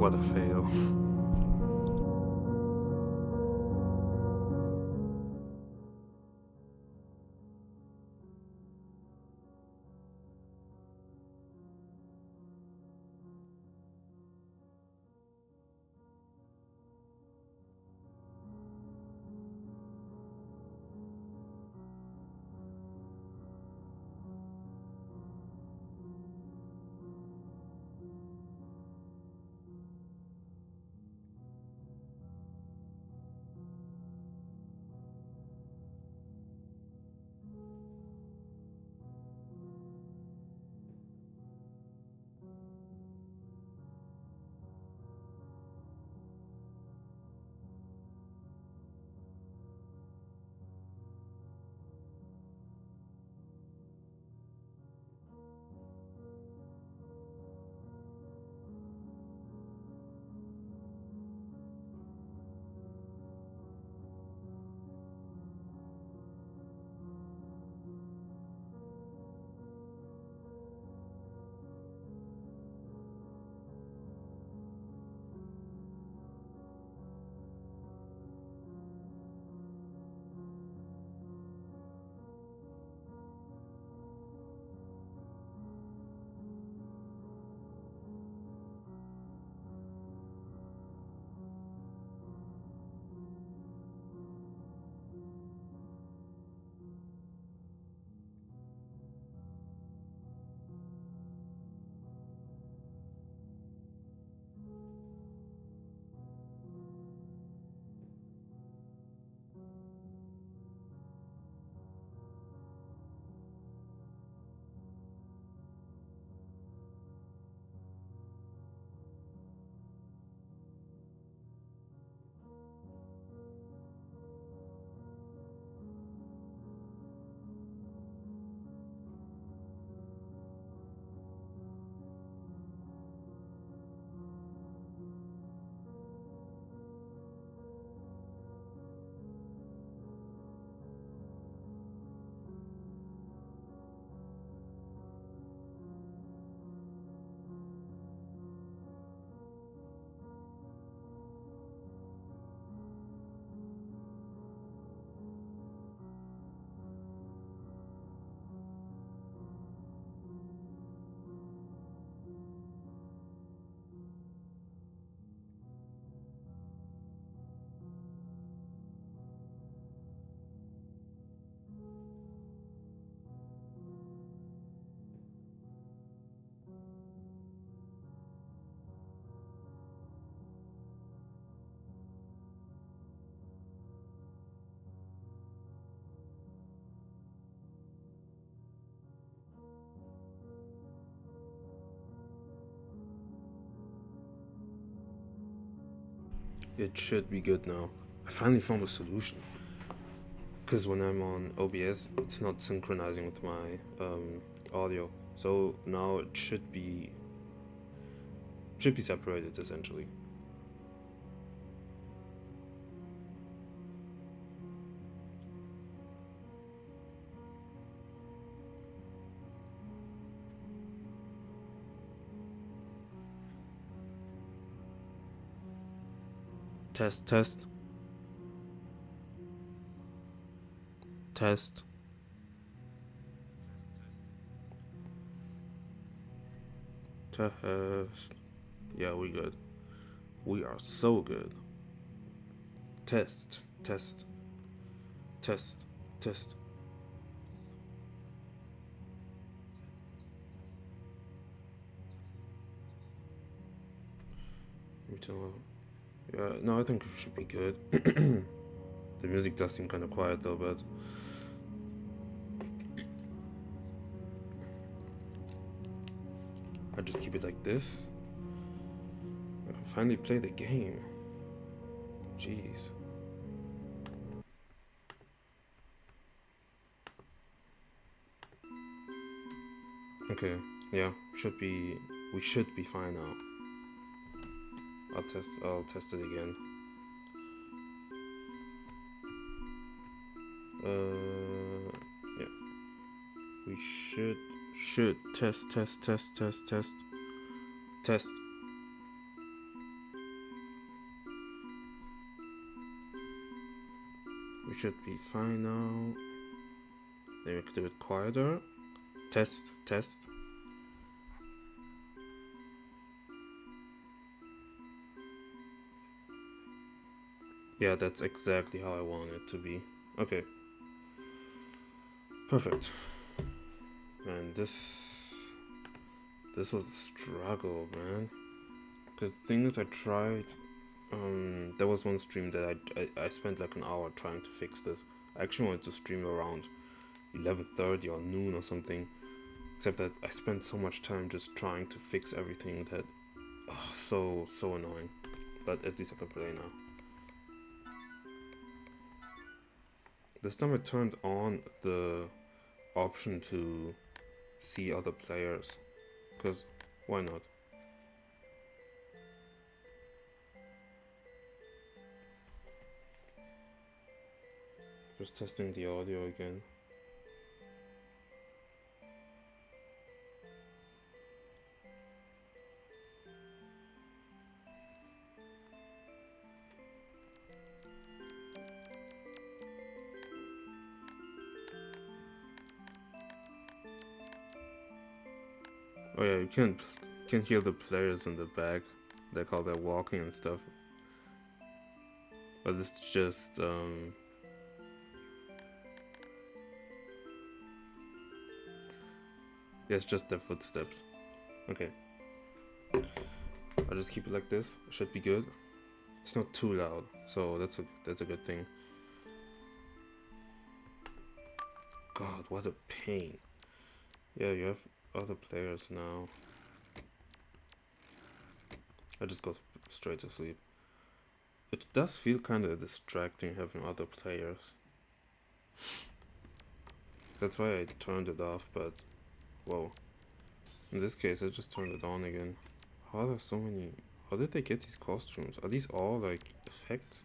What a fail. It should be good now. I finally found a solution. Because when I'm on OBS, it's not synchronizing with my audio. So now it should be separated essentially. Test, test. Test. Test. Yeah, we good. We are so good. Test, test, test, test. Let me tell. Yeah, no, I think we should be good. The music does seem kind of quiet though, but I just keep it like this. I can finally play the game. Jeez. Okay, yeah, we should be fine now. I'll test it again. Yeah. We should test. We should be fine now. Then we can do it quieter. Test, test. Yeah, that's exactly how I want it to be. Okay. Perfect. Man, this was a struggle, man. The thing is, I tried. There was one stream that I spent like an hour trying to fix this. I actually wanted to stream around 11:30 or noon or something. Except that I spent so much time just trying to fix everything that, so annoying. But at least I can play now. This time I turned on the option to see other players, because why not? Just testing the audio again. Oh yeah, you can hear the players in the back, like how they're walking and stuff. But it's just yeah, it's just their footsteps. Okay. I'll just keep it like this. It should be good. It's not too loud, so that's a good thing. God, what a pain. Yeah, you have other players now. I just go straight to sleep. It does feel kind of distracting having other players. That's why I turned it off, but whoa. In this case, I just turned it on again. How are there so many? How did they get these costumes? Are these all like effects?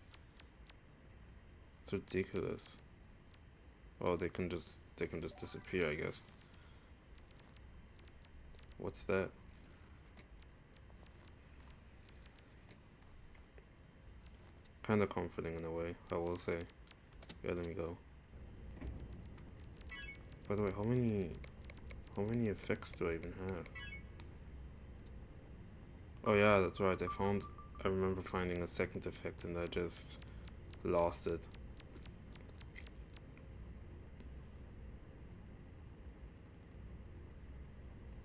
It's ridiculous. Oh, they can just disappear, I guess. What's that? Kind of comforting in a way, I will say. Yeah, let me go. By the way, how many effects do I even have? Oh yeah, that's right. I remember finding a second effect and I just lost it.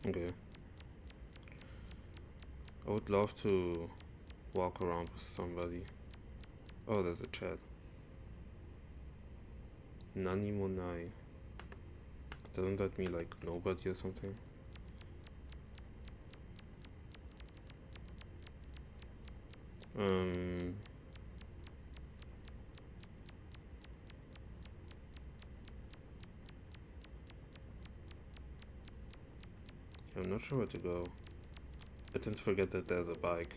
Okay. I would love to walk around with somebody. Oh, there's a chat. Nani mo nai. Doesn't that mean like nobody or something? I'm not sure where to go. I tend to forget that there's a bike.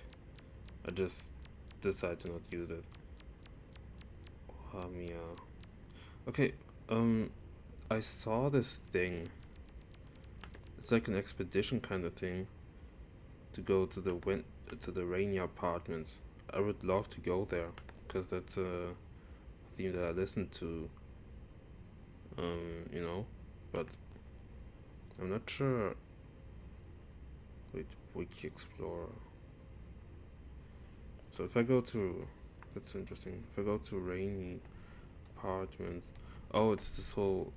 I just decide to not use it. Meow. Okay, I saw this thing. It's like an expedition kind of thing to go to the rainy apartments. I would love to go there because that's a theme that I listen to. You know, but I'm not sure. Wait, Wiki Explorer. So if I go to, that's interesting. If I go to rainy apartments, oh, it's this whole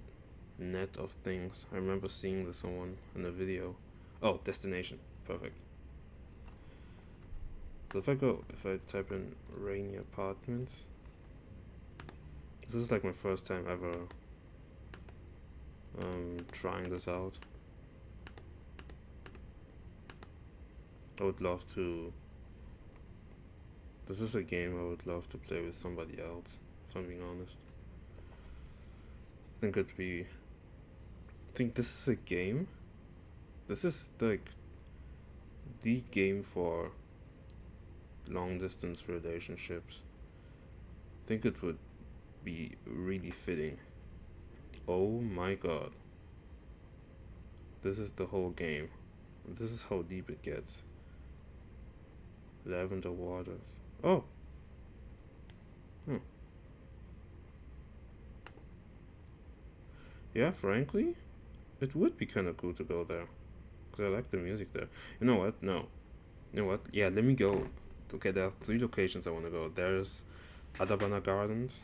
net of things. I remember seeing this someone in a video. Oh, destination, perfect. So if I type in rainy apartments, this is like my first time ever trying this out. I would love to. This is a game I would love to play with somebody else, if I'm being honest. I think this is a game. This is like the game for long distance relationships. I think it would be really fitting. Oh my god. This is the whole game. This is how deep it gets. Lavender waters. Oh! Yeah, frankly, it would be kind of cool to go there. Because I like the music there. You know what? No. You know what? Yeah, let me go. Okay, there are 3 locations I want to go. There's Adabana Gardens,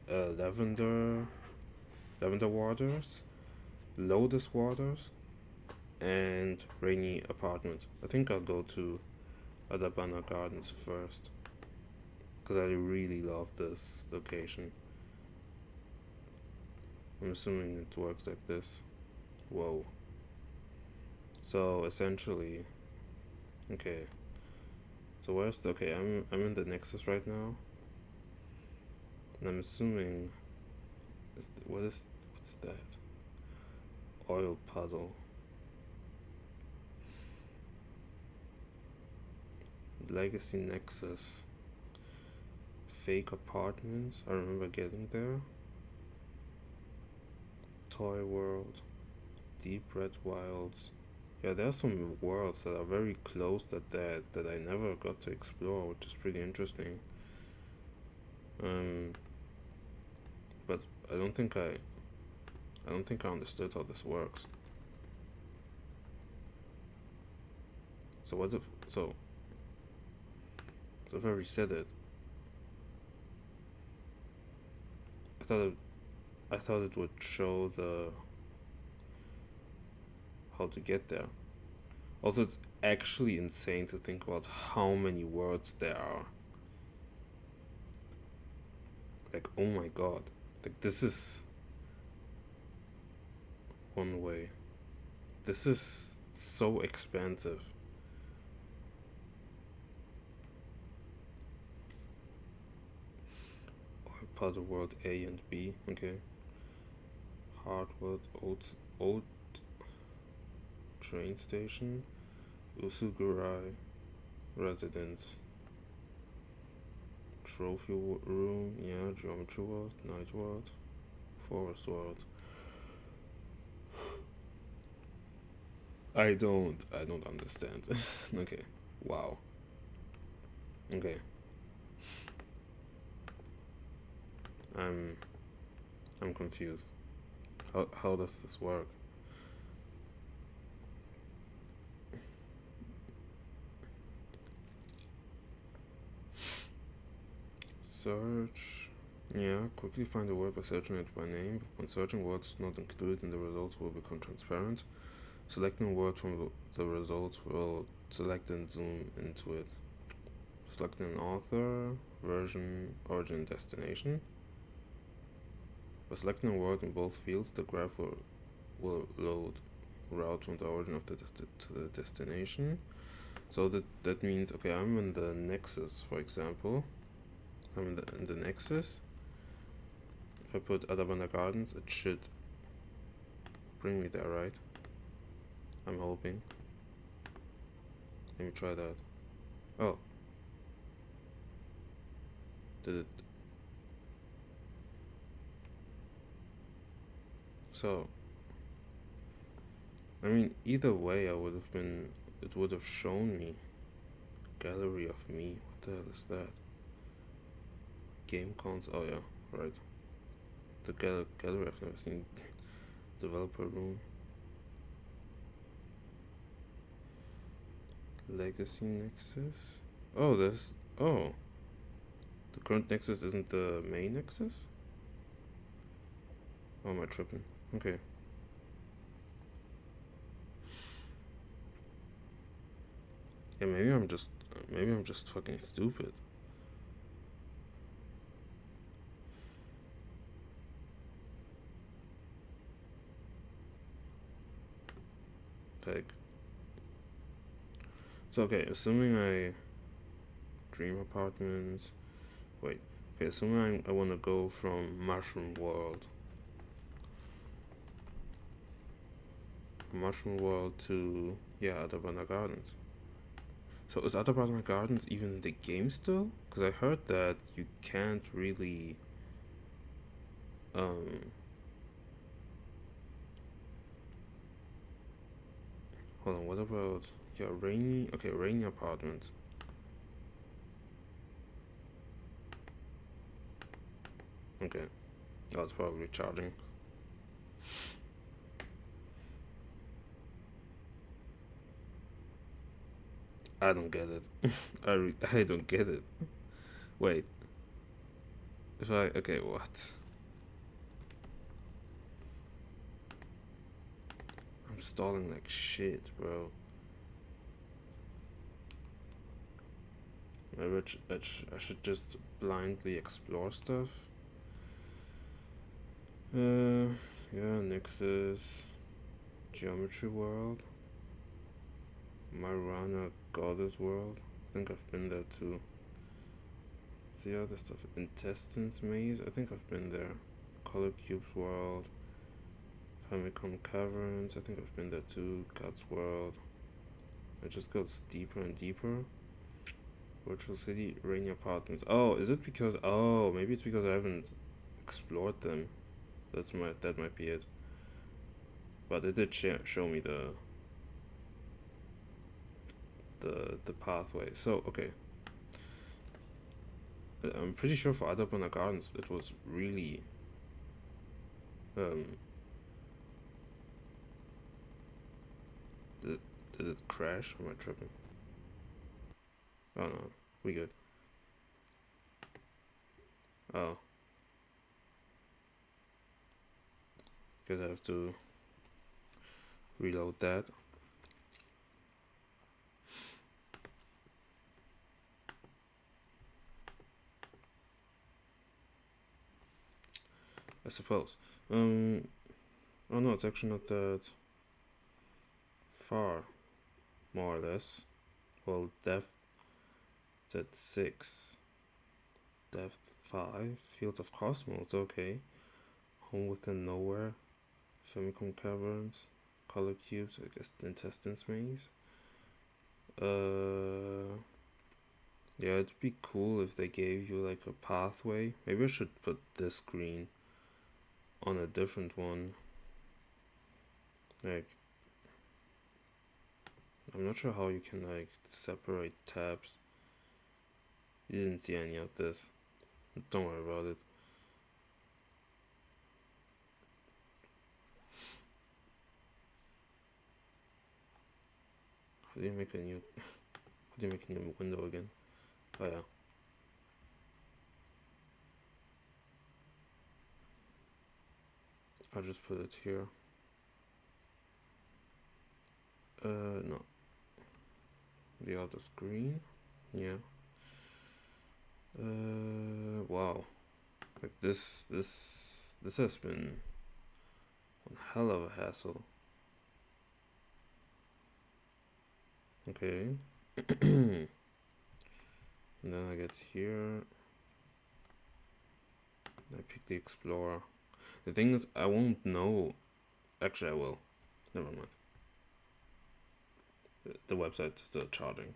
Lavender, Lavender Waters, Lotus Waters, and Rainy Apartments. I think I'll go to Adabana Gardens first. Because I really love this location. I'm assuming it works like this. Whoa. So essentially, okay. So where's the, okay? I'm in the Nexus right now, and I'm assuming what's that? Oil puddle. Legacy Nexus. Fake apartments. I remember getting there. Toy World. Deep Red Wilds. Yeah, there are some worlds that are very close that I never got to explore, which is pretty interesting. Um, but I don't think I understood how this works. So what if so if I reset it? I thought it would show the how to get there. Also, it's actually insane to think about how many words there are. Like, oh my god. Like, this is one way. This is so expansive. Part of world A and B, okay. Hardwood, old train station, Usugurai residence, trophy room, yeah, geometry world, night world, forest world. I don't understand. Okay, wow. Okay, I'm confused. How does this work? Search. Yeah, quickly find a word by searching it by name. When searching, words not included in the results will become transparent. Selecting a word from the results will select and zoom into it. Selecting an author, version, origin, destination. By selecting a word in both fields, the graph will load route from the origin of to the destination. So that means, okay, I'm in the Nexus, for example. I'm in the Nexus. If I put Adabana Gardens, it should bring me there, right? I'm hoping. Let me try that. Oh. Did it? So, I mean, either way, it would have shown me. Gallery of me. What the hell is that? Game cons. Oh yeah, right. The gallery I've never seen. Developer room. Legacy Nexus. Oh, there's. Oh. The current Nexus isn't the main Nexus? Oh, am I tripping? Okay. Yeah, maybe I'm just fucking stupid. Like, so okay, assuming I dream apartments. Wait, okay, assuming I want to go from Mushroom World to, yeah, Adabana Gardens. So is Adabana Gardens even in the game still? Because I heard that you can't really hold on, what about, yeah, rainy apartments. Okay. Oh, it's probably charging. I don't get it. I don't get it. Wait. If I okay, what? I'm stalling like shit, bro. Maybe I should just blindly explore stuff. Yeah, next is Geometry World. Marana Goddess World. I think I've been there too. The other stuff, Intestines Maze. I think I've been there. Color Cubes World. Famicom Caverns. I think I've been there too. God's World. It just goes deeper and deeper. Virtual City, Rainy Apartments. Oh, is it because? Oh, maybe it's because I haven't explored them. That might be it. But it did show me the pathway. So okay, I'm pretty sure for Adabana Gardens it was really did it crash? Or am I tripping? Oh no, we good. Oh, because I have to reload that. I suppose. Oh no, it's actually not that far, more or less. Well, depth it's at 6. Depth 5. Fields of Cosmos, okay. Home Within Nowhere. Famicom Caverns. Color Cubes, I guess the Intestines Maze. Yeah, it'd be cool if they gave you like a pathway. Maybe I should put this screen on a different one. Like, I'm not sure how you can like separate tabs. You didn't see any of this. Don't worry about it. How do you make a new window again? Oh yeah. I'll just put it here. No. The other screen. Yeah. Wow. Like this has been one hell of a hassle. Okay. And then I get here. I pick the Explorer. The thing is, I won't know. Actually, I will. Never mind. The website's still charging.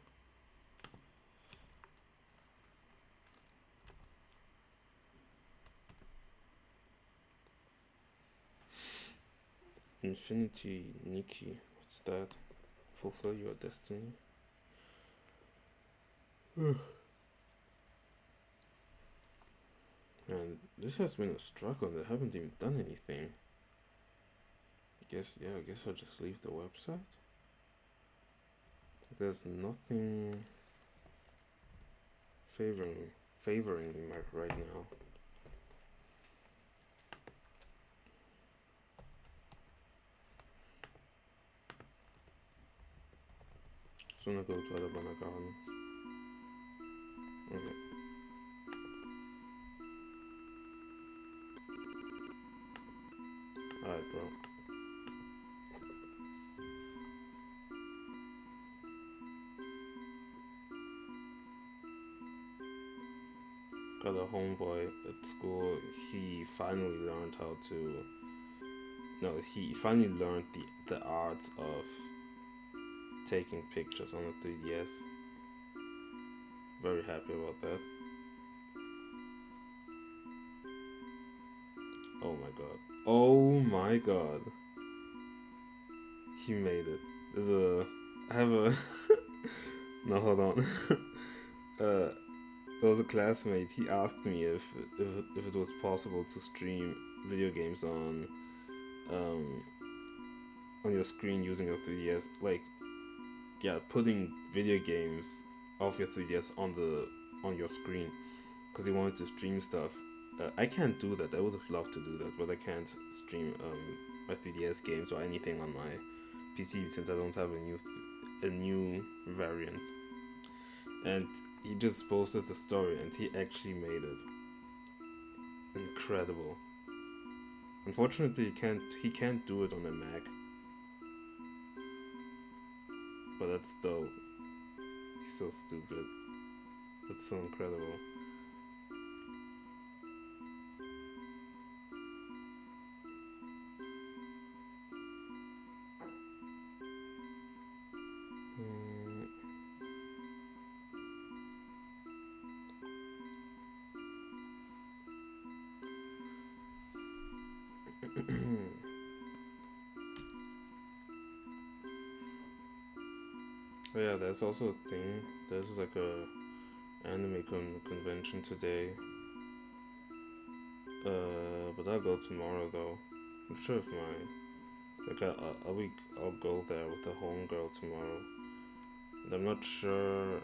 Infinity Nikki. What's that? Fulfill your destiny. And this has been a struggle and I haven't even done anything. I guess I'll just leave the website. There's nothing favoring me right now. So I'm gonna go to Adabana Gardens. Okay. Alright, bro. Got a homeboy at school. He finally learned how to. No, he finally learned the arts of taking pictures on a 3DS. Very happy about that. Oh my god. Oh my god. He made it. I have a no, hold on. There was a classmate. He asked me if it was possible to stream video games on um, on your screen using your 3DS. Like, yeah, putting video games of your 3DS on your screen because he wanted to stream stuff. I can't do that. I would have loved to do that, but I can't stream my 3DS games or anything on my PC since I don't have a new variant. And he just posted the story, and he actually made it. Incredible. Unfortunately, he can't do it on a Mac. But that's dope. He's so stupid. That's so incredible. Oh yeah, there's also a thing. There's like a anime convention today. But I'll go tomorrow though. I'm sure if I'll go there with the homegirl tomorrow. And I'm not sure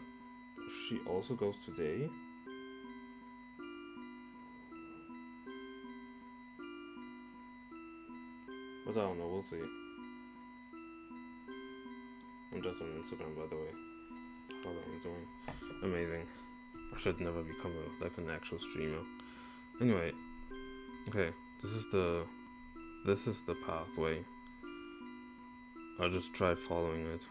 if she also goes today. But I don't know, we'll see. I'm just on Instagram, by the way. How I'm doing. Amazing. I should never become an actual streamer. Anyway, okay, this is the pathway. I'll just try following it.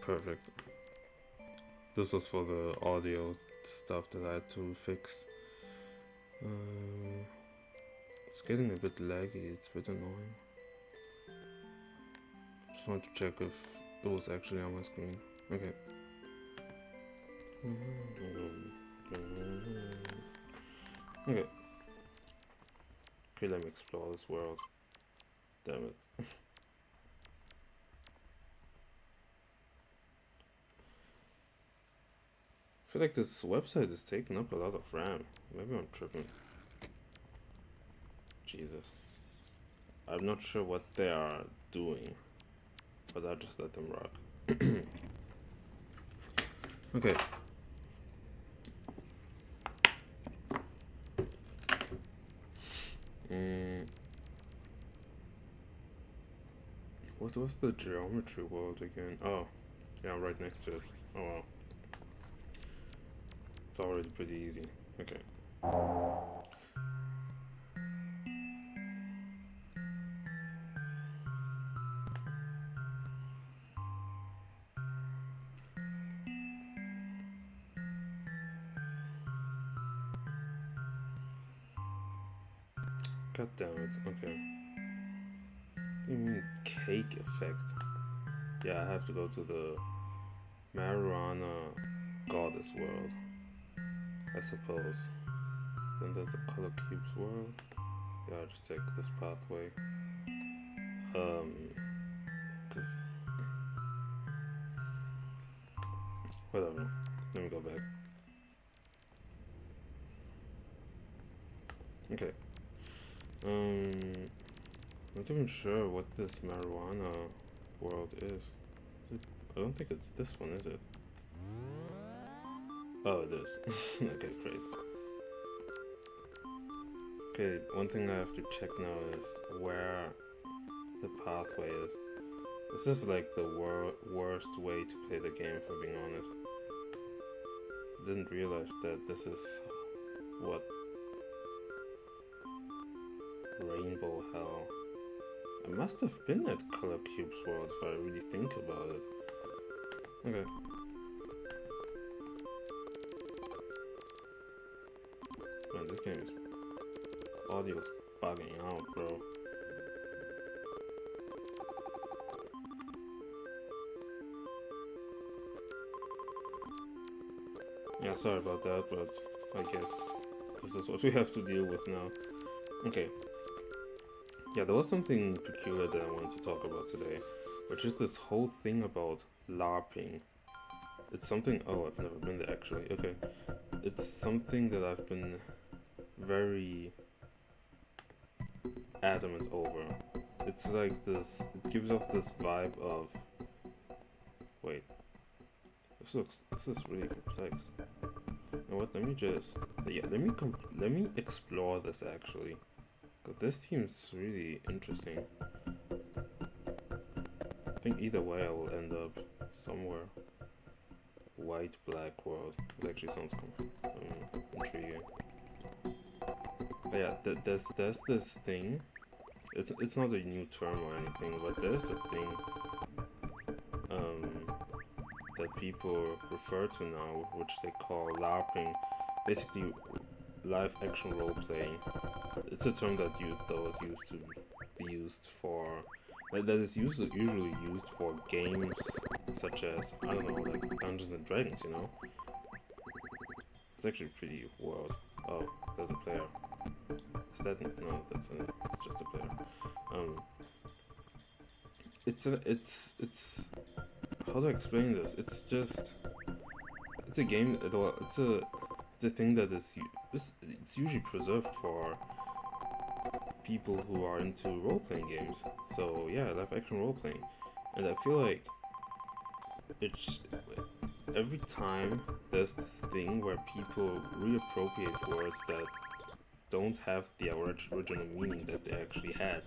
Perfect. This was for the audio stuff that I had to fix. It's getting a bit laggy, it's a bit annoying. Just want to check if it was actually on my screen. Okay. Okay. Okay, let me explore this world. Damn it. I feel like this website is taking up a lot of RAM. Maybe I'm tripping. Jesus. I'm not sure what they are doing, but I'll just let them rock. Okay. What was the geometry world again? Oh, yeah, I'm right next to it. Oh wow. It's already pretty easy. Okay. God damn it. Okay. What do you mean cake effect? Yeah, I have to go to the marijuana goddess world, I suppose. Then there's the color cubes world. Yeah, I'll just take this pathway. Cause whatever. Let me go back. Okay. Not even sure what this marijuana world is. I don't think it's this one, is it? Oh, it is. Okay, great. Okay, one thing I have to check now is where the pathway is. This is like the worst way to play the game, if I'm being honest. Didn't realize that this is what rainbow hell. I must have been at Color Cubes World if I really think about it. Okay. Man, this game is audio's bugging out, bro. Yeah, sorry about that, but I guess this is what we have to deal with now. Okay. Yeah, there was something peculiar that I wanted to talk about today, which is this whole thing about LARPing. It's something. Oh, I've never been there actually. Okay. It's something that I've been very adamant over. It's like this. It gives off this vibe of. Wait. This is really complex. You know what? Let me just. Yeah, let me explore this actually. Cause this seems really interesting. I think either way I will end up somewhere. White black world. This actually sounds intriguing. But yeah, there's this thing. It's not a new term or anything, but there's a thing that people refer to now, which they call LARPing. Basically, live action role playing. It's a term that used to be used for that is usually used for games such as, I don't know, like Dungeons and Dragons, you know. It's actually pretty wild. Oh, there's a player. Is that no? It's just a player. It's how do I explain this? It's a game. It's a thing that it's usually preserved for people who are into role-playing games. So yeah, live action role-playing. And I feel like it's every time there's this thing where people reappropriate words that don't have the original meaning that they actually had.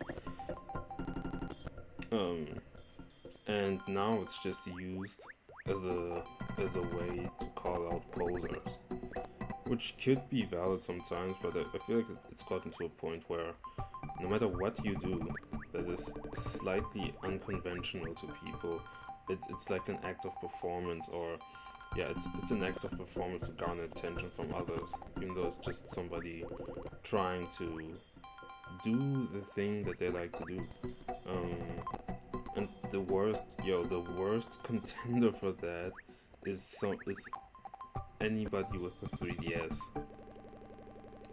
And now it's just used as a way to call out posers, which could be valid sometimes, but I feel like it's gotten to a point where no matter what you do that is slightly unconventional to people, it's like an act of performance, or yeah, it's an act of performance to garner attention from others, even though it's just somebody trying to do the thing that they like to do. And the worst contender for that is anybody with a 3DS.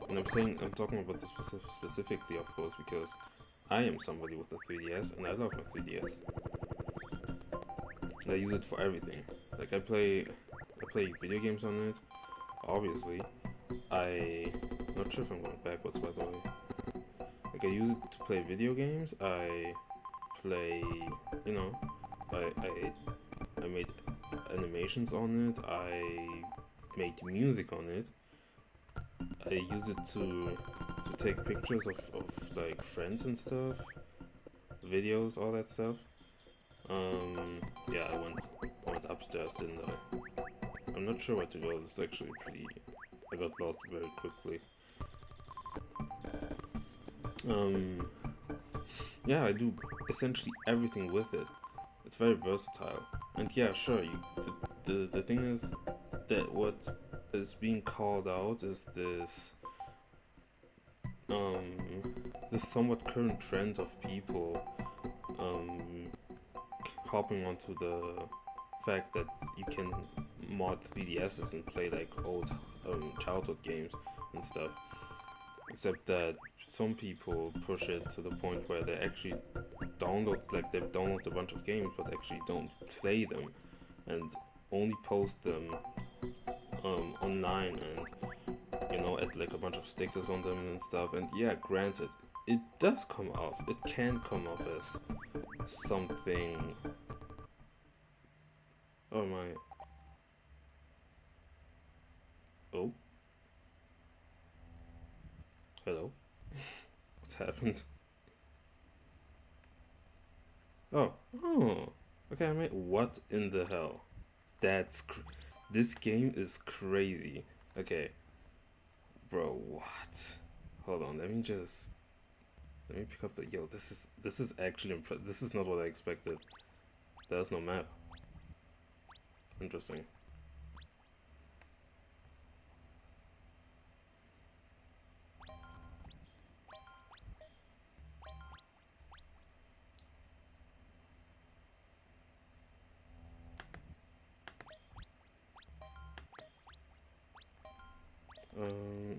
And I'm talking about this specifically, of course, because I am somebody with a 3DS and I love my 3DS. I use it for everything. Like I play video games on it. Obviously, I'm not sure if I'm going backwards, by the way. Like I use it to play video games. I play, you know, I made animations on it. I made music on it. I use it to take pictures of like friends and stuff, videos, all that stuff. Yeah, I went upstairs, didn't I? I'm not sure where to go. This is actually I got lost very quickly. Yeah, I do essentially everything with it. It's very versatile. And yeah, sure, the thing is that what is being called out is this this somewhat current trend of people hopping onto the fact that you can mod 3DSs and play like old childhood games and stuff. Except that some people push it to the point where they actually they download a bunch of games but actually don't play them and only post them online, and you know, add like a bunch of stickers on them and stuff. And yeah, granted, it does come off. It can come off as something. Oh my. Oh. Hello. What happened? Oh. Oh. Okay, I made. What in the hell? This game is crazy. Okay. Bro, what? Hold on, let me pick up the. Yo, this is actually impressive. This is not what I expected. There's no map. Interesting.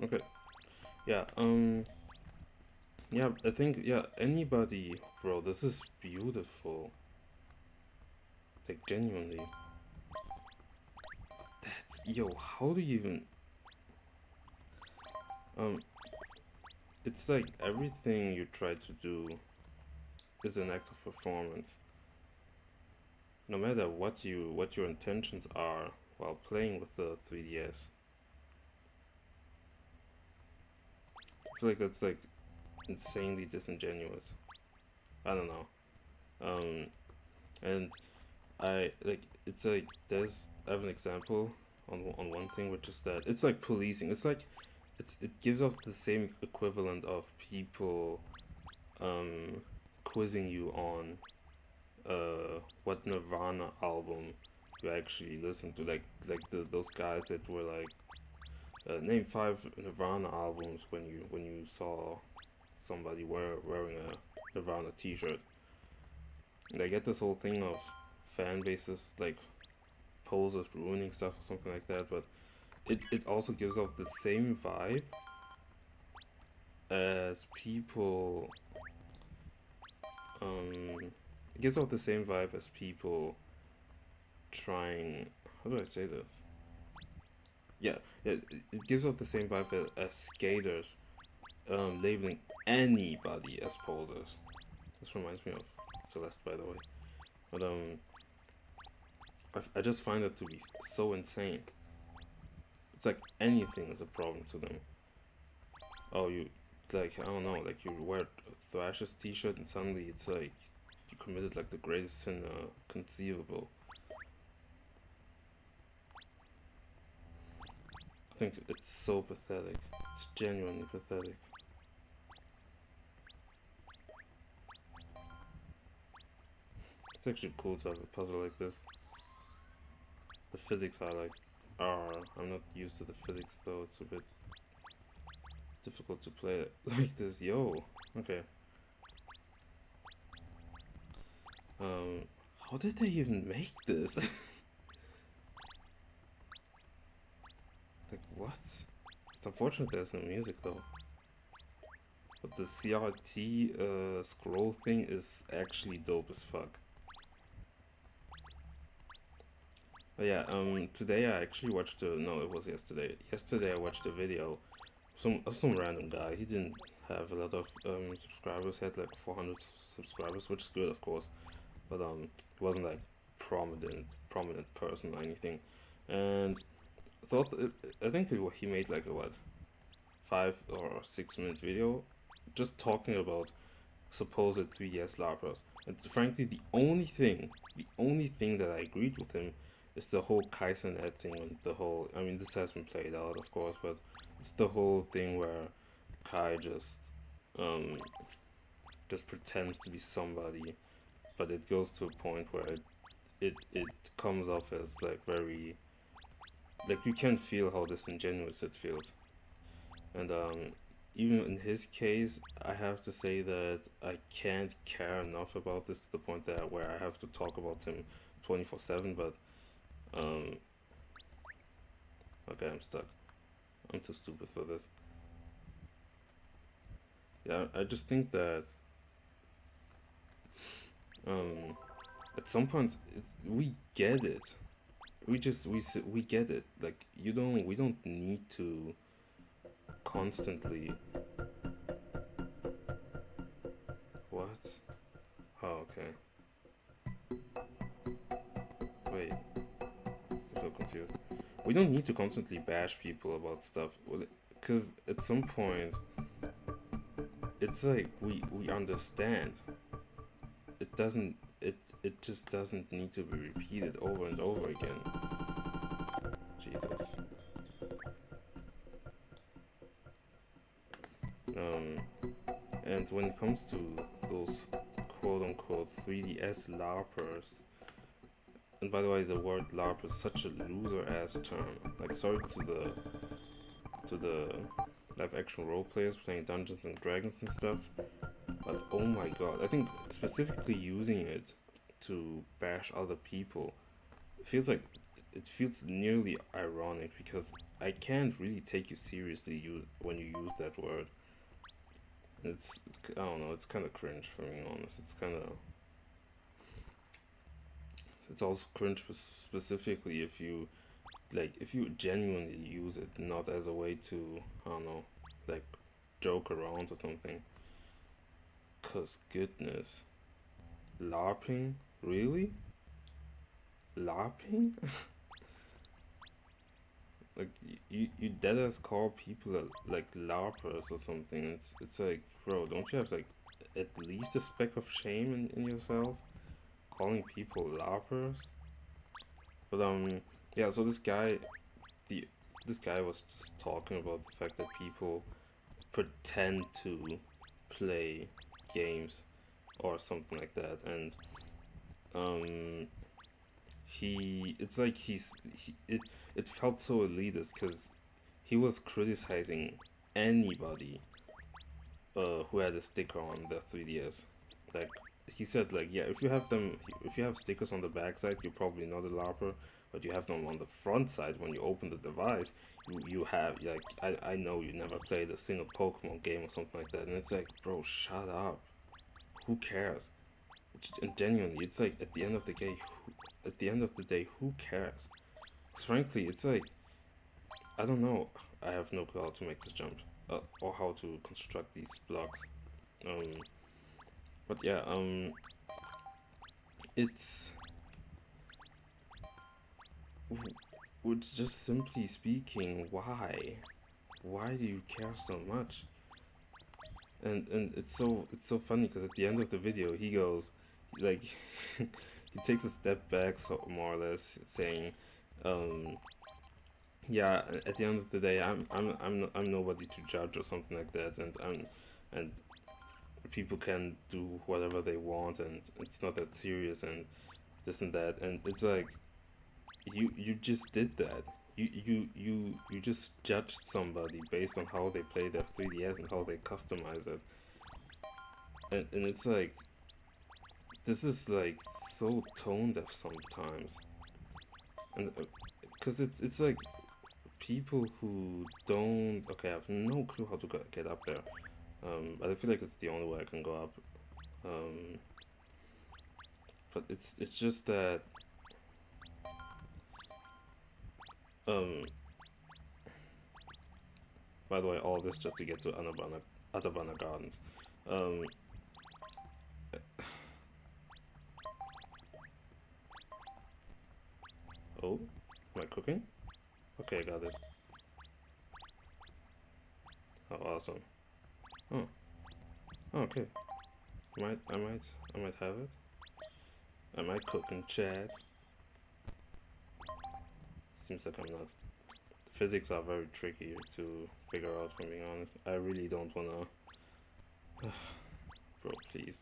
Okay. Yeah, yeah, I think, yeah, anybody, bro, this is beautiful. Like, genuinely. That's, yo, how do you even, um, it's like everything you try to do is an act of performance. No matter what your intentions are while playing with the 3DS. I feel like that's like insanely disingenuous. I don't know. Um, and I like it's like there's I have an example on one thing, which is that it's like policing. It's like it gives us the same equivalent of people um quizzing you on what Nirvana album you actually listen to, like those guys that were like name 5 Nirvana albums when you saw somebody wearing a Nirvana t-shirt. They get this whole thing of fan bases like posers ruining stuff or something like that, but it also gives off the same vibe as people it gives off the same vibe as people trying, how do I say this? Yeah, it gives off the same vibe as skaters labeling anybody as posers. This reminds me of Celeste, by the way. But I just find it to be so insane. It's like anything is a problem to them. Oh, you, like, I don't know, like you wear Thrash's t-shirt and suddenly it's like you committed like the greatest sin conceivable. I think it's so pathetic. It's genuinely pathetic. It's actually cool to have a puzzle like this. The physics are like, I'm not used to the physics though, it's a bit difficult to play it like this. Yo, okay. How did they even make this? Like, what? It's unfortunate there's no music though. But the CRT scroll thing is actually dope as fuck. But yeah, today I actually watched no, it was yesterday. Yesterday I watched a video of some random guy. He didn't have a lot of subscribers. He had like 400 subscribers, which is good, of course. But he wasn't like prominent person or anything. And I think he made like a what 5 or 6 minute video just talking about supposed 3DS LARPers. And frankly, the only thing that I agreed with him is the whole Kaisenet thing and the whole. I mean, this has been played out, of course, but it's the whole thing where Kai just pretends to be somebody, but it goes to a point where it comes off as like very, like you can feel how disingenuous it feels. And even in his case, I have to say that I can't care enough about this to the point that where I have to talk about him 24/7. But um, okay, I'm stuck. I'm too stupid for this. Yeah, I just think that at some point we get it. We get it. Like we don't need to constantly. What? Oh, okay. Wait, I'm so confused. We don't need to constantly bash people about stuff, because at some point, it's like we understand. It doesn't. It just doesn't need to be repeated over and over again. Jesus. And when it comes to those quote unquote 3DS LARPers, and by the way, the word LARP is such a loser ass term. Like, sorry to the live action role players playing Dungeons and Dragons and stuff, but oh my god, I think specifically using it to bash other people, it feels like it feels nearly ironic because I can't really take you seriously when you use that word. It's, I don't know, it's kind of cringe, for being honest. It's also cringe specifically if you if you genuinely use it, not as a way to, I don't know, like joke around or something. Cause goodness, LARPing, really? LARPing? Like you dead ass call people like LARPers or something. It's like, bro, don't you have like at least a speck of shame in yourself? Calling people LARPers? But yeah, so the this guy was just talking about the fact that people pretend to play games or something like that, and um it's like it felt so elitist because he was criticizing anybody who had a sticker on their 3DS. Like he said, like, yeah, if you have stickers on the backside, you're probably not a LARPer, but you have them on the front side when you open the device. You have, like, I know you never played a single Pokemon game or something like that, and it's like, bro, shut up. Who cares? And genuinely, it's like at the end of the day, who cares? Because frankly, it's like, I don't know. I have no clue how to make this jump, or how to construct these blocks. Um, but yeah, it's it's just simply speaking, why? Why do you care so much? And it's so funny because at the end of the video, he goes, like, he takes a step back, so more or less saying, yeah, at the end of the day, I'm nobody to judge or something like that, and people can do whatever they want, and it's not that serious, and this and that, and it's like, you just did that. You just judged somebody based on how they play their 3DS and how they customize it, and it's like, this is like so tone deaf sometimes, and because it's like people who don't, okay, I have no clue how to get up there, but I feel like it's the only way I can go up, but it's just that, by the way, all this just to get to Atabana Gardens. Um, oh, am I cooking? Okay, I got it. Oh, awesome. Oh, oh, okay. I might have it. I might cook in chat. Seems like I'm not. The physics are very tricky to figure out, from being honest. I really don't wanna. Bro, please.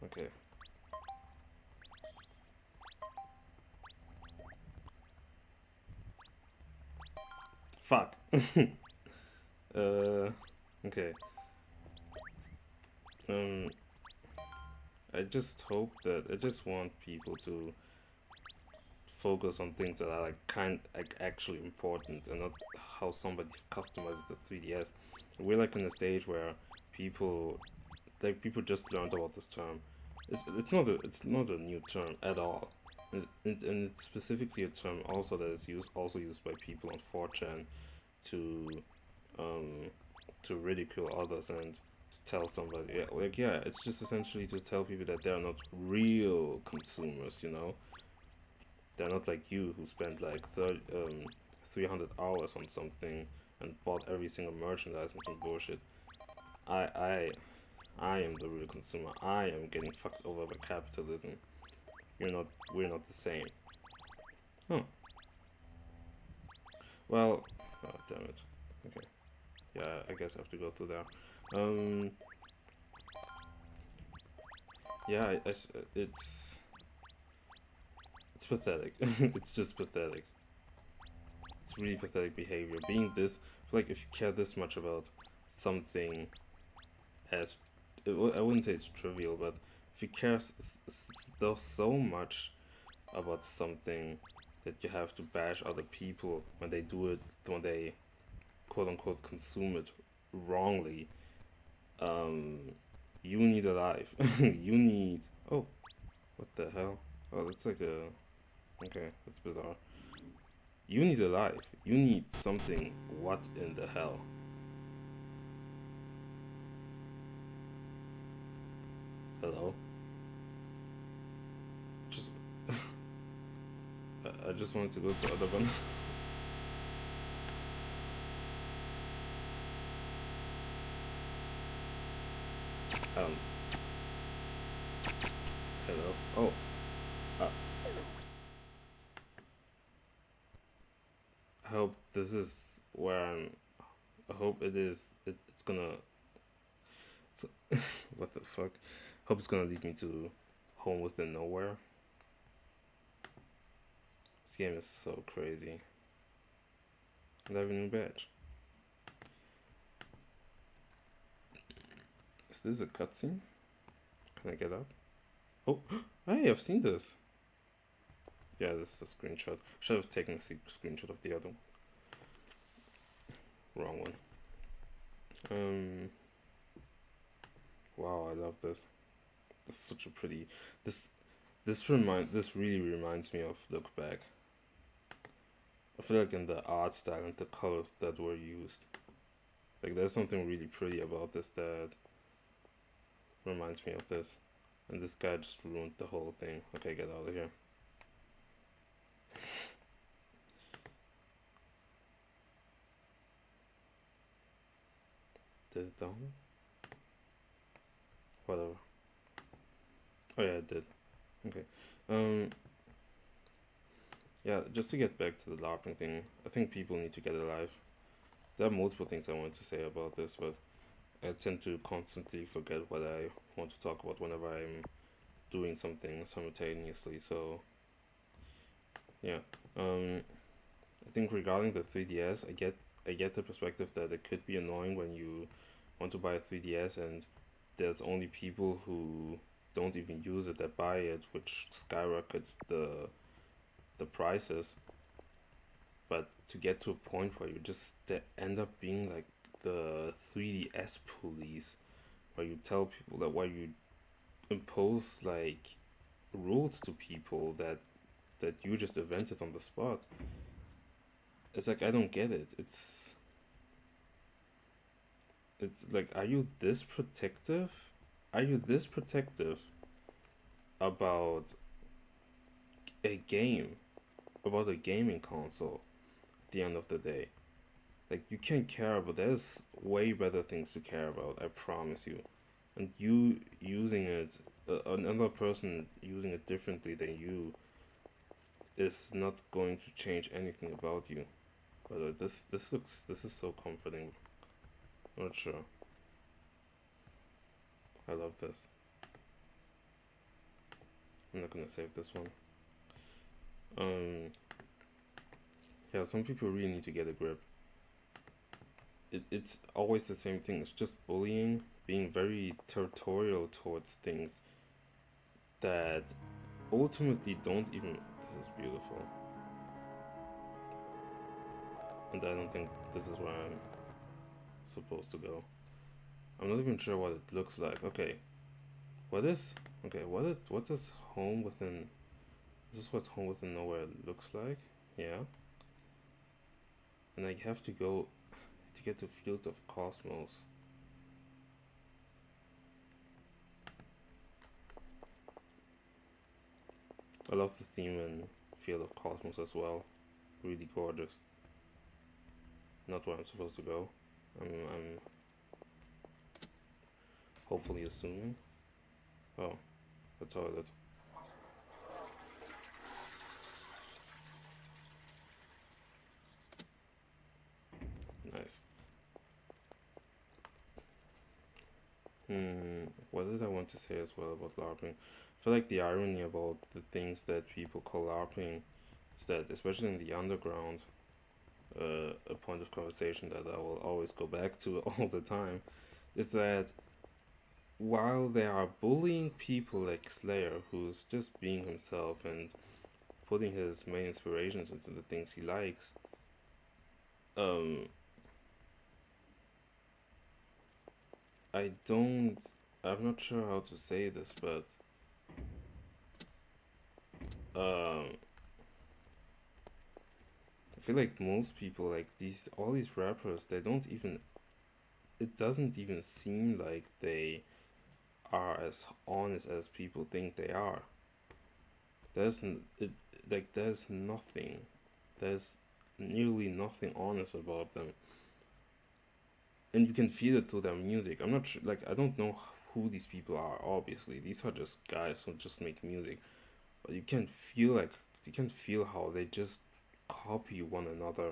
Okay. Fuck. Okay. I just want people to focus on things that are like actually important, and not how somebody customizes the 3DS. We're like in a stage where people just learned about this term. It's not a new term at all, and it's specifically a term also that is used by people on 4chan to um to ridicule others and to tell somebody, yeah, like, yeah, it's just essentially to tell people that they're not real consumers, you know. They're not like you who spent like 300 hours on something and bought every single merchandise and some bullshit. I I am the real consumer. I am getting fucked over by capitalism. We're not the same. Huh. Well, oh, damn it. Okay. Yeah, I guess I have to go through there. Yeah, it's pathetic. It's just pathetic. It's really pathetic behavior. Being this, like, if you care this much about something as, I wouldn't say it's trivial, but if you care so much about something that you have to bash other people when they do it, when they quote unquote consume it wrongly. Um, you need a life. You need. Oh, what the hell? Oh, that's like a. Okay, that's bizarre. You need a life. You need something. What in the hell? Hello? Just. I just wanted to go to other one. um. Hello? Oh. Uh, I hope this is where I'm. I hope it is. It's gonna. It's, what the fuck? Hope it's gonna lead me to home within nowhere. This game is so crazy. And I have a new badge. Is this a cutscene? Can I get up? Oh, hey, I've seen this. Yeah, this is a screenshot. Should have taken a screenshot of the other one. Wrong one. Wow, I love this. This is such a pretty. This really reminds me of Look Back. I feel like in the art style and the colors that were used, like there's something really pretty about this that reminds me of this. And this guy just ruined the whole thing. Okay, get out of here. Did it down? Whatever. Oh yeah, it did. Okay. Yeah, just to get back to the LARPing thing, I think people need to get alive. There are multiple things I want to say about this, but I tend to constantly forget what I want to talk about whenever I'm doing something simultaneously. So yeah, I think regarding the 3DS, I get the perspective that it could be annoying when you want to buy a 3DS and there's only people who don't even use it that buy it, which skyrockets the prices. But to get to a point where you just end up being like the 3DS police, where you tell people that, where you impose like rules to people that you just invented on the spot. It's like I don't get it. It's like, are you this protective? Are you this protective about a game, about a gaming console at the end of the day? Like, you can care about, there's way better things to care about, I promise you. And you using it, another person using it differently than you, is not going to change anything about you. But this is so comforting. Not sure. I love this. I'm not gonna save this one. Yeah, some people really need to get a grip. It's always the same thing. It's just bullying, being very territorial towards things that ultimately don't even. This is beautiful. And I don't think this is where I'm supposed to go. I'm not even sure what it looks like. Okay, what does home within? Is this what home within nowhere looks like? Yeah. And I have to go to get the field of cosmos. I love the theme and field of cosmos as well. Really gorgeous. Not where I'm supposed to go. I'm hopefully assuming. Oh, the toilet. Nice. What did I want to say as well about LARPing? I feel like the irony about the things that people call LARPing is that, especially in the underground, a point of conversation that I will always go back to all the time, is that while they are bullying people like Slayer, who's just being himself and putting his main inspirations into the things he likes. Um, I don't. I'm not sure how to say this, but um, I feel like most people, like all these rappers, they don't even. It doesn't even seem like they are as honest as people think they are. There's it like there's nothing. There's nearly nothing honest about them, and you can feel it through their music. I'm not sure, like I don't know who these people are. Obviously, these are just guys who just make music, but you can feel how they just copy one another,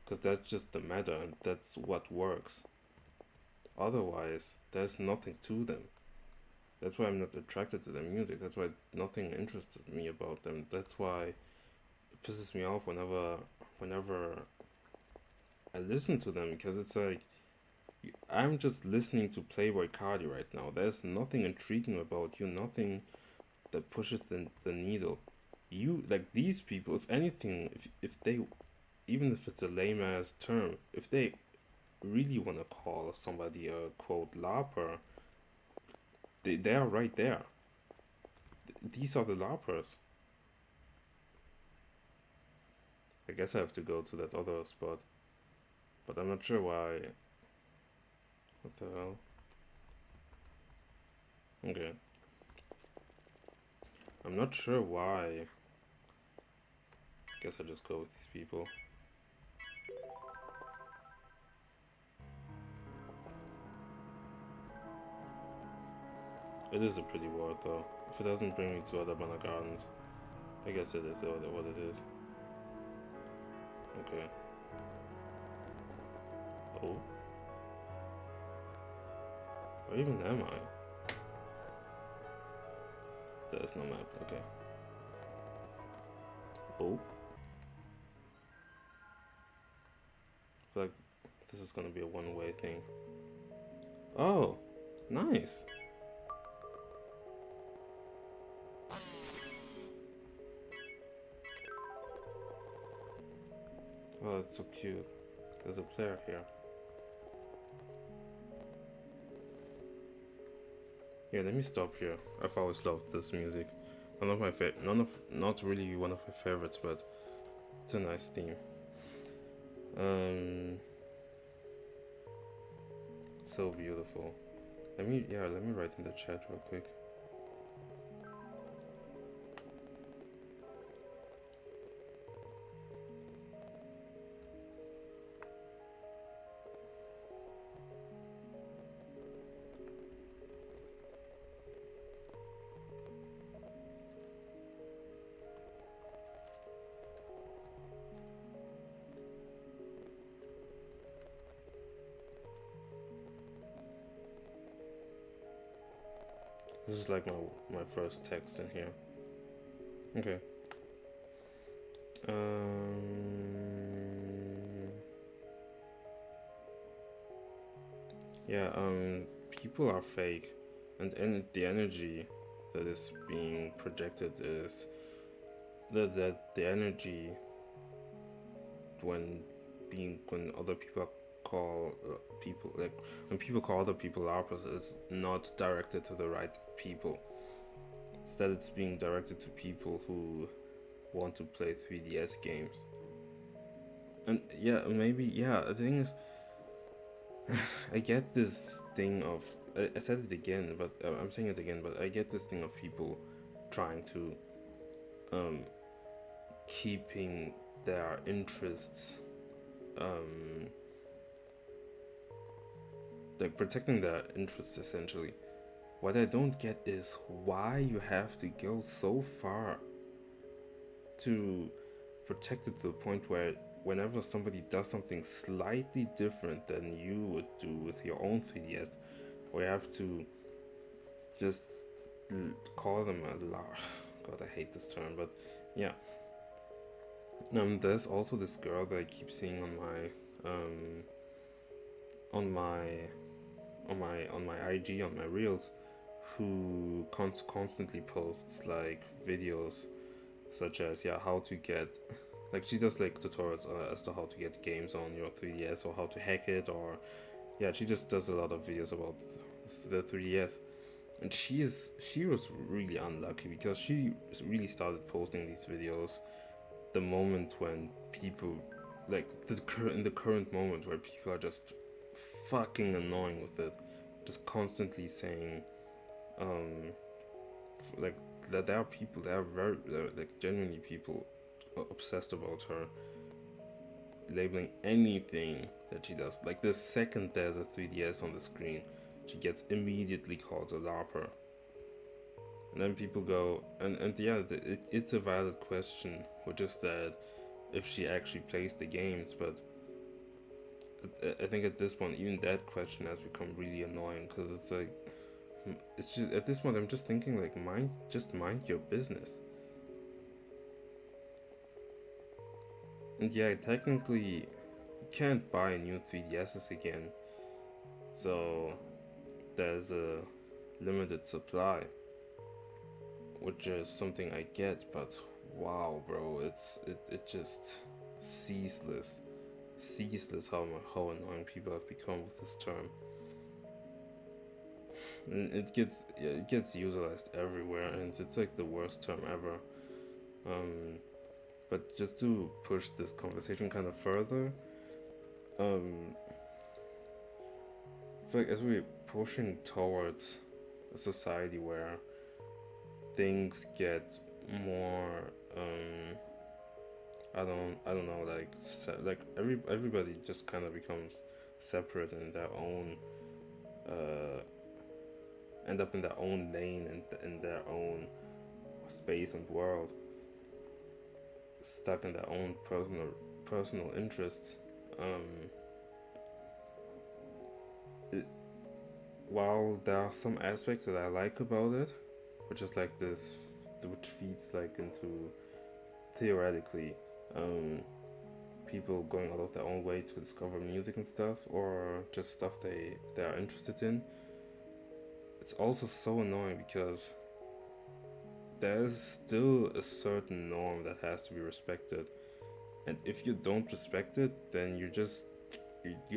because that's just the matter, and that's what works. Otherwise, there's nothing to them. That's why I'm not attracted to their music. That's why nothing interested me about them. That's why it pisses me off whenever I listen to them, because it's like I'm just listening to Playboy Cardi right now. There's nothing intriguing about you, nothing that pushes the needle. You, like these people, if anything, if they, even if it's a lame ass term, if they really want to call somebody a quote larper, they are right there. These are the larpers. I guess I have to go to that other spot, but I'm not sure why. What the hell? Okay. I'm not sure why. Guess I just go with these people. It is a pretty world though. If it doesn't bring me to other banana gardens, I guess it is what it is. Okay. Oh. Where even am I? There's no map. Okay. Oh. I feel like this is gonna be a one-way thing. Oh, nice. Oh, that's so cute. There's a player here. Yeah, let me stop here. I've always loved this music. Not really one of my favorites, but it's a nice theme. So beautiful. Let me write in the chat real quick. This is like my first text in here. Okay. Yeah, people are fake, and the energy that is being projected is that the energy when other people call people, like when people call other people larpers, is not directed to the right people. Instead, it's being directed to people who want to play 3DS games. And yeah, maybe, yeah, the thing is, I get this thing of, I said it again, but I'm saying it again, but I get this thing of people trying to keeping their interests, like protecting their interests essentially. What I don't get is why you have to go so far to protect it to the point where whenever somebody does something slightly different than you would do with your own 3DS, we have to just call them a God, I hate this term, but yeah. There's also this girl that I keep seeing on my IG, on my reels, who constantly posts like videos such as how to get, like, she does like tutorials as to how to get games on your 3DS or how to hack it, or she just does a lot of videos about the 3DS. And she was really unlucky because she really started posting these videos the moment when people, like, in the current moment where people are just fucking annoying with it, just constantly saying like that there are people that are like genuinely people obsessed about her, labeling anything that she does. Like, the second there's a 3DS on the screen, she gets immediately called a LARPer. And then people go, it's a valid question, which is that if she actually plays the games, but I think at this point, even that question has become really annoying, because it's like, it's just, at this point, I'm just thinking, like, mind your business. And technically, you can't buy new 3DSs again, so there's a limited supply, which is something I get, but wow, bro, it just ceaseless how annoying people have become with this term. And it gets utilized everywhere, and it's like the worst term ever. But just to push this conversation kind of further, I feel like as we're pushing towards a society where things get more I don't know, like everybody just kind of becomes separate in their own end up in their own lane and in their own space and world, stuck in their own personal interests. While there are some aspects that I like about it, which is like this, which feeds like into theoretically people going out of their own way to discover music and stuff, or just stuff they are interested in. It's also so annoying because there's still a certain norm that has to be respected, and if you don't respect it, then you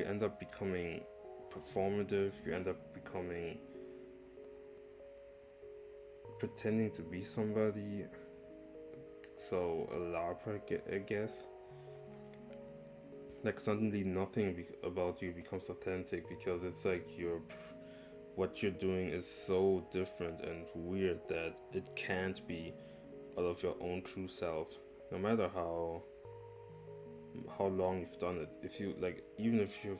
end up becoming performative. You end up becoming pretending to be somebody, so a LARPer, I guess. Like, suddenly nothing about you becomes authentic, because it's like what you're doing is so different and weird that it can't be out of your own true self, no matter how long you've done it. If you like, even if you're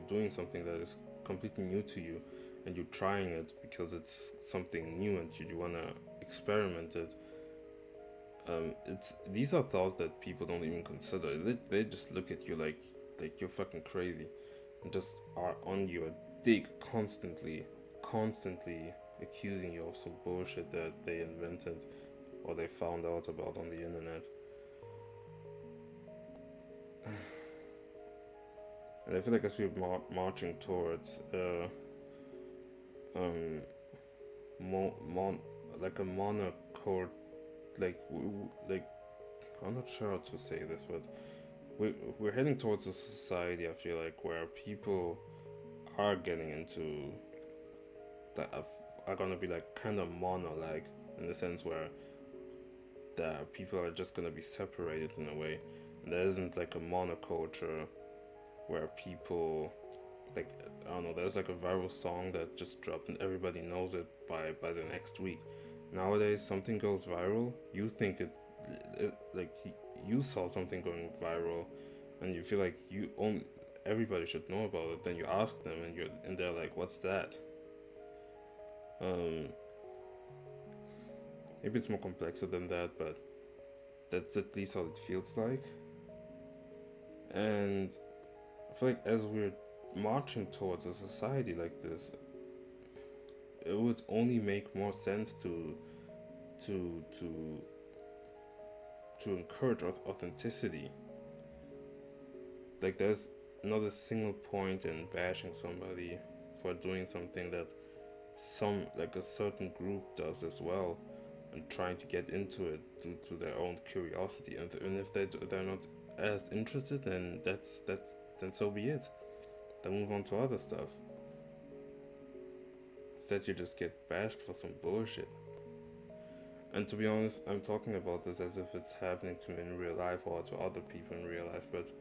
doing something that is completely new to you, and you're trying it because it's something new and you want to experiment it, these are thoughts that people don't even consider. They just look at you like you're fucking crazy, and just are on your dick constantly accusing you of some bullshit that they invented or they found out about on the internet. And I feel like as we're marching towards like a monoculture, like I'm not sure how to say this, but we're heading towards a society, I feel like, where people are getting into that are gonna be like kind of mono, like, in the sense where the people are just gonna be separated in a way. And there isn't like a monoculture where people, like, I don't know, there's like a viral song that just dropped and everybody knows it by the next week. Nowadays, something goes viral, you think it like you saw something going viral, and you feel like everybody should know about it. Then you ask them, and they're like, "What's that?" Maybe it's more complexer than that, but that's at least how it feels like. And I feel like as we're marching towards a society like this, it would only make more sense to encourage authenticity. Like, there's not a single point in bashing somebody for doing something that a certain group does as well. and trying to get into it due to their own curiosity. And if they're not as interested, then then so be it. Then move on to other stuff. Instead, you just get bashed for some bullshit. And to be honest, I'm talking about this as if it's happening to me in real life or to other people in real life, but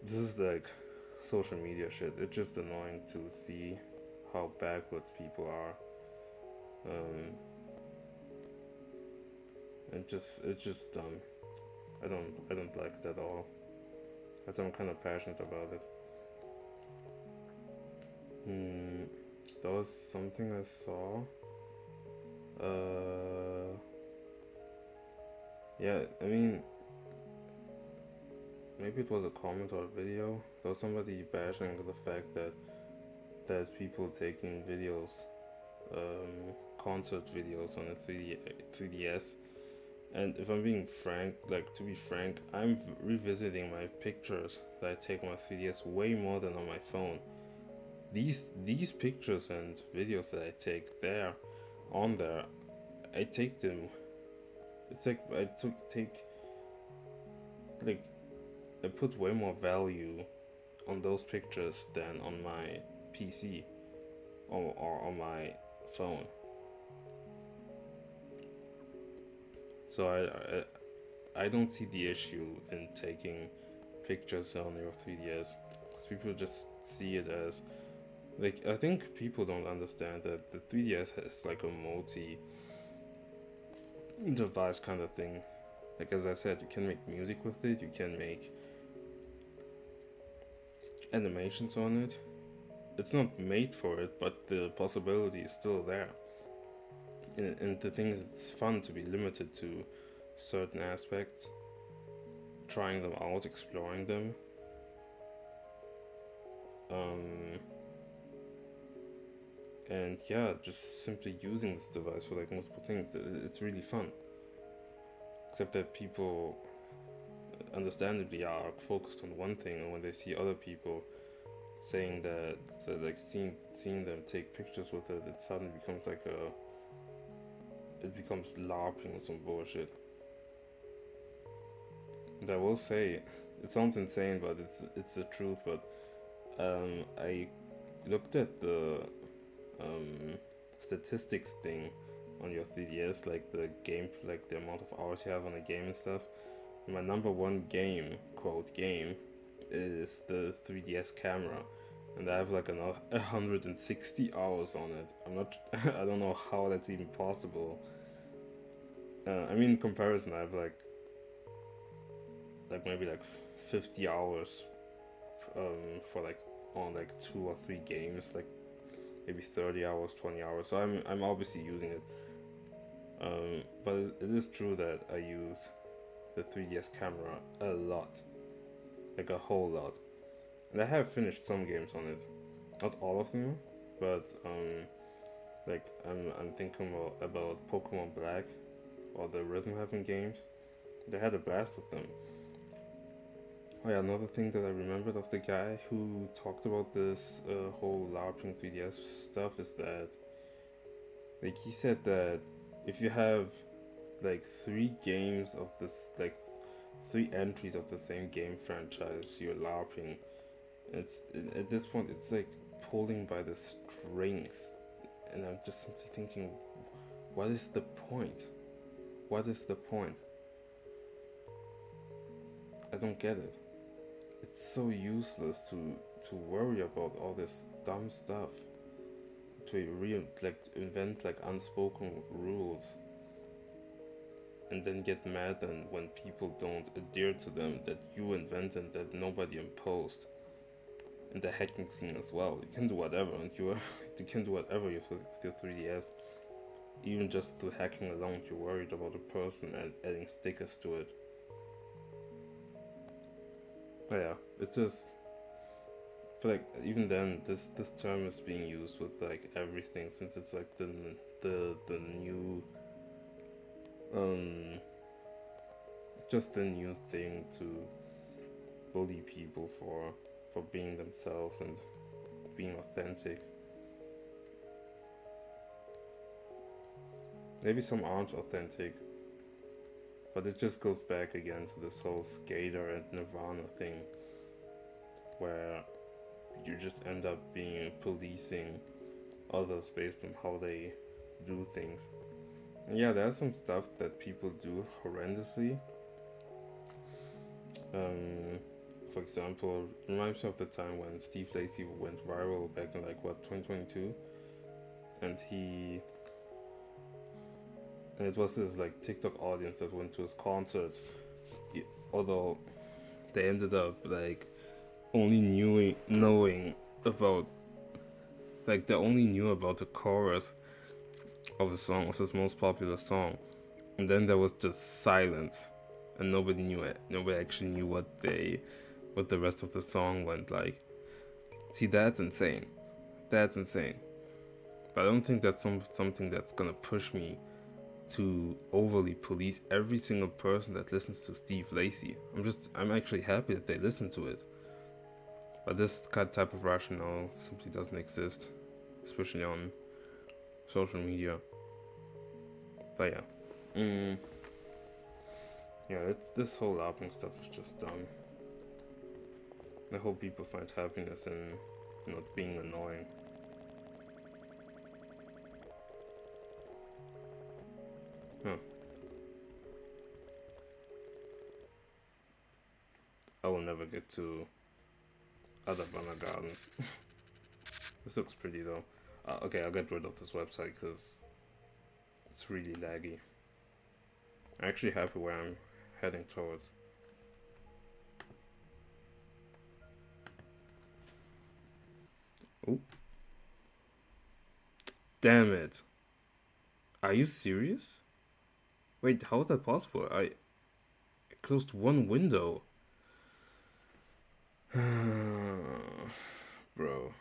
this is like social media shit. It's just annoying to see how backwards people are. It's just dumb. I don't like it at all. As I'm kind of passionate about it. That was something I saw. Yeah, I mean, maybe it was a comment or a video. There was somebody bashing the fact that there's people taking videos, concert videos on a 3DS. And if I'm being frank, like to be frank, I'm revisiting my pictures that I take on my 3DS way more than on my phone. These pictures and videos that I take there, on there, I take them. It's like I put way more value on those pictures than on my PC or on my phone. So I don't see the issue in taking pictures on your 3DS, because people just see it as like, I think people don't understand that the 3DS has like a multi-device kind of thing. Like, as I said, you can make music with it, you can make animations on it. It's not made for it, but the possibility is still there. And the thing is, it's fun to be limited to certain aspects, trying them out, exploring them. And yeah, just simply using this device for like multiple things, it's really fun. Except that people understandably are focused on one thing, and when they see other people saying that like seeing them take pictures with it, it suddenly becomes like it becomes LARPing or some bullshit. And I will say, it sounds insane, but it's the truth. But I looked at the statistics thing on your 3DS, like the game, like the amount of hours you have on a game and stuff. My number one game, quote game, is the 3DS camera, and I have like 160 hours on it. I don't know how that's even possible. I mean, in comparison, I have like maybe like 50 hours for like on like 2 or 3 games, like maybe 30 hours, 20 hours. So I'm obviously using it. But it is true that I use the 3DS camera a lot, like a whole lot. And I have finished some games on it, not all of them, but like I'm thinking about Pokemon Black or the Rhythm Heaven games. They had a blast with them. Oh yeah, another thing that I remembered of the guy who talked about this whole LARPing 3DS stuff is that, like, he said that if you have like 3 games of this, like 3 entries of the same game franchise, you're LARPing. At this point, it's like pulling by the strings, and I'm just simply thinking, what is the point? What is the point? I don't get it. It's so useless to worry about all this dumb stuff, to invent like unspoken rules, and then get mad when people don't adhere to them that you invented, that nobody imposed. In the hacking scene as well, you can do whatever, and you can do whatever with your 3DS. Even just through hacking alone, you're worried about a person and adding stickers to it. But yeah, it's just, I feel like even then this term is being used with like everything, since it's like the new just the new thing to bully people for being themselves and being authentic. Maybe some aren't authentic, but it just goes back again to this whole skater and Nirvana thing, where you just end up being policing others based on how they do things. And yeah, there's some stuff that people do horrendously. For example, it reminds me of the time when Steve Lacy went viral back in 2022, and it was this TikTok audience that went to his concerts, although they ended up only knowing about they only knew about the chorus of the song, of his most popular song, and then there was just silence, and nobody knew it. Nobody actually knew what the rest of the song went like. See, that's insane. That's insane. But I don't think that's something that's gonna push me to overly police every single person that listens to Steve Lacy. I'm actually happy that they listen to it. But this type of rationale simply doesn't exist, especially on social media. But yeah. Yeah, this whole album stuff is just dumb. I hope people find happiness in not being annoying. Huh. I will never get to other banner gardens. This looks pretty though. Okay, I'll get rid of this website because it's really laggy. I'm actually happy where I'm heading towards. Oh. Damn it. Are you serious? Wait, how is that possible? I closed one window. Bro.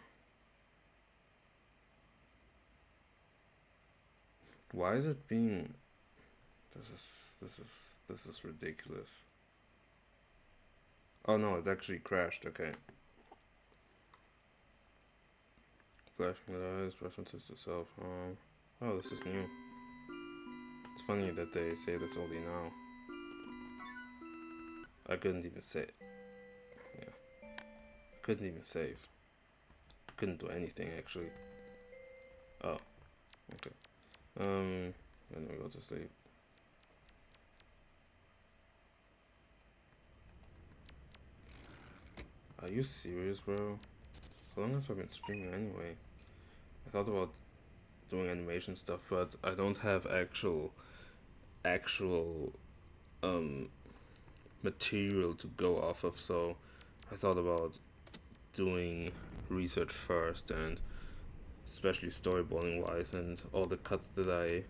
Why is it being... This is ridiculous. Oh no, it actually crashed, okay. Flashing eyes, references to self-harm. Oh, this is new. It's funny that they say this only now. I couldn't even save. Yeah. Couldn't even save. Couldn't do anything actually. Oh. Okay. Then we go to sleep. Are you serious, bro? How long have I been streaming anyway? I thought about doing animation stuff, but I don't have actual material to go off of, so I thought about doing research first, and especially storyboarding wise, and all the cuts that I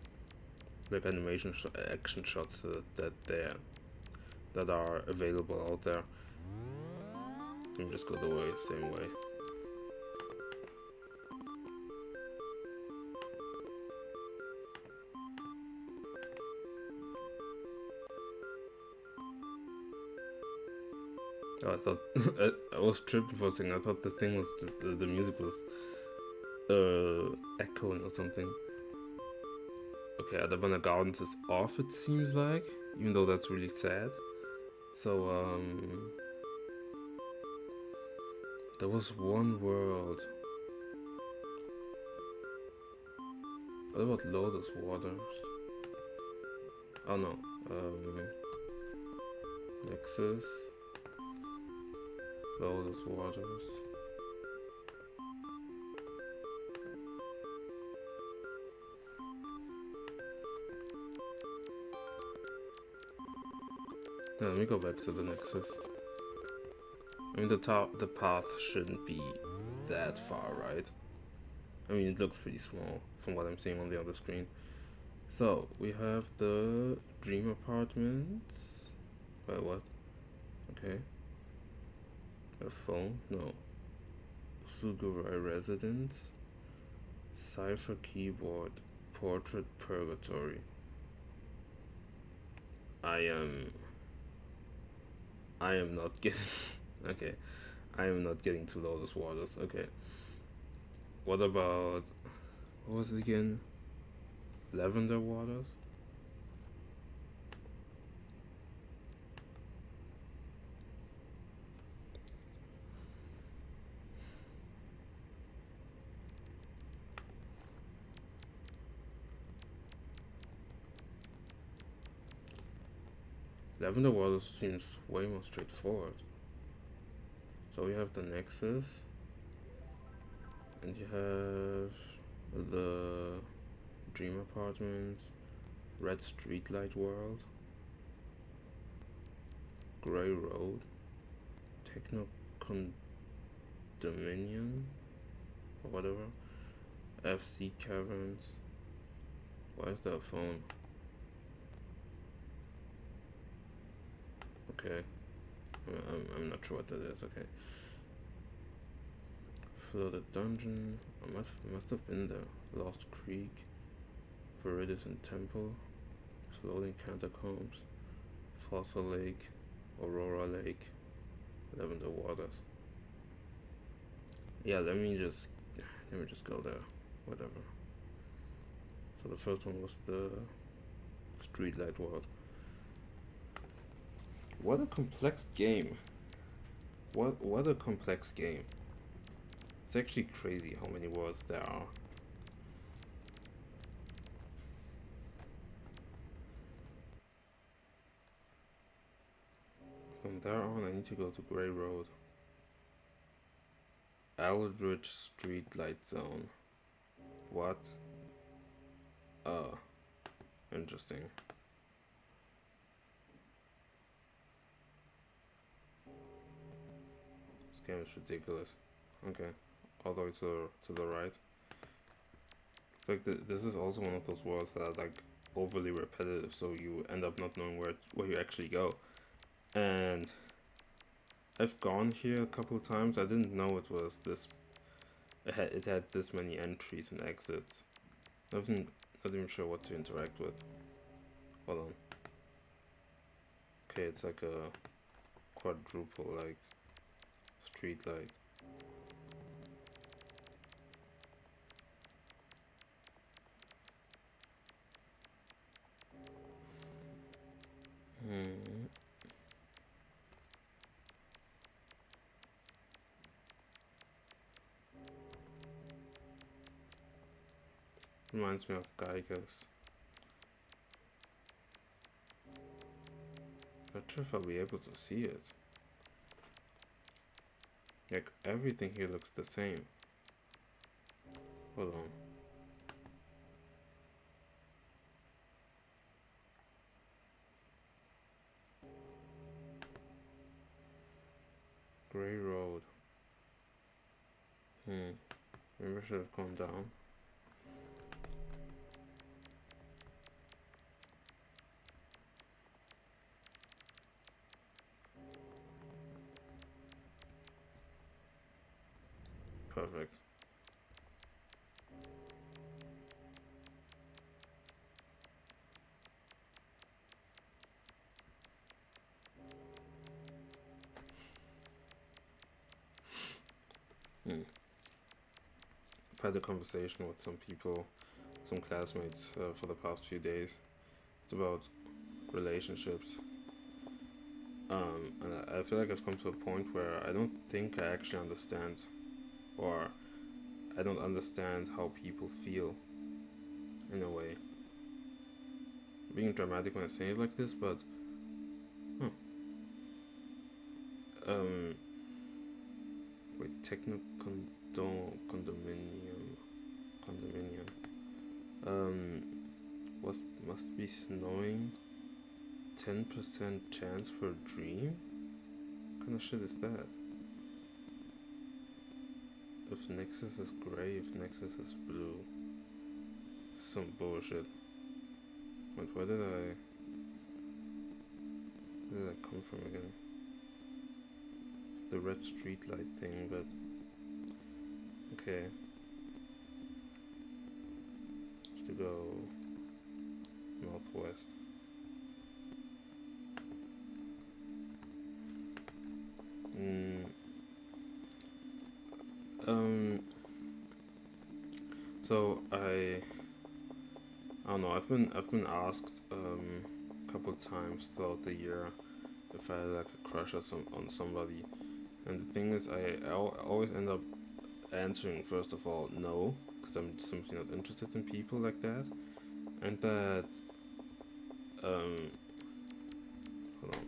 animation action shots that are available out there. Let me just go the same way. Oh, I thought I was tripping for a second. I thought the thing was just, the music was echoing or something. Okay, Adabana Gardens is off, it seems like, even though that's really sad. So there was one world. What about Lotus Waters? Oh no. Nexus. Lotus Waters. Yeah, let me go back to the Nexus. I mean, the path shouldn't be that far, right? I mean, it looks pretty small from what I'm seeing on the other screen. So, we have the Dream Apartments. Wait, what? Okay. A phone? No. Sugurai Residence. Cipher Keyboard. Portrait Purgatory. I am not getting... Okay. I am not getting to Lotus Waters. Okay. What about... What was it again? Lavender waters? Lavender waters seems way more straightforward. So we have the Nexus, and you have the Dream Apartments, Red Streetlight World, Grey Road, Techno Condominium, or whatever, FC Caverns. Why is there a phone? Okay, I'm not sure what that is. Okay, Flooded Dungeon. I must have been there. Lost Creek, Viridescent Temple, Floating Catacombs, Fossil Lake, Aurora Lake, Lavender Waters. Yeah, let me just go there. Whatever. So the first one was the Streetlight World. What a complex game. What a complex game. It's actually crazy how many worlds there are. From there on, I need to go to Grey Road. Aldridge Streetlight Zone. What? Interesting. This game is ridiculous. Okay, all the way to the right. Like this is also one of those worlds that are like overly repetitive, so you end up not knowing where you actually go. And I've gone here a couple of times. I didn't know it was this. It had this many entries and exits. Not even sure what to interact with. Hold on. Okay, it's like a quadruple like street light. Reminds me of Geiger's. Not sure if I'll be able to see it. Like everything here looks the same. Hold on. Grey Road. Maybe I should have gone down. Perfect. I've had a conversation with some people, some classmates for the past few days. It's about relationships. And I feel like I've come to a point where I don't think I actually understand, or I don't understand how people feel, in a way. I'm being dramatic when I say it like this, but wait, techno condominium. Must be snowing. 10% chance for a dream? What kind of shit is that? If Nexus is gray, if Nexus is blue. Some bullshit. Wait, where did I come from again? It's the red streetlight thing, but okay. Just to go northwest. So I don't know. I've been asked a couple of times throughout the year if I had like a crush on somebody, and the thing is, always end up answering first of all no, because I'm simply not interested in people like that, and that hold on,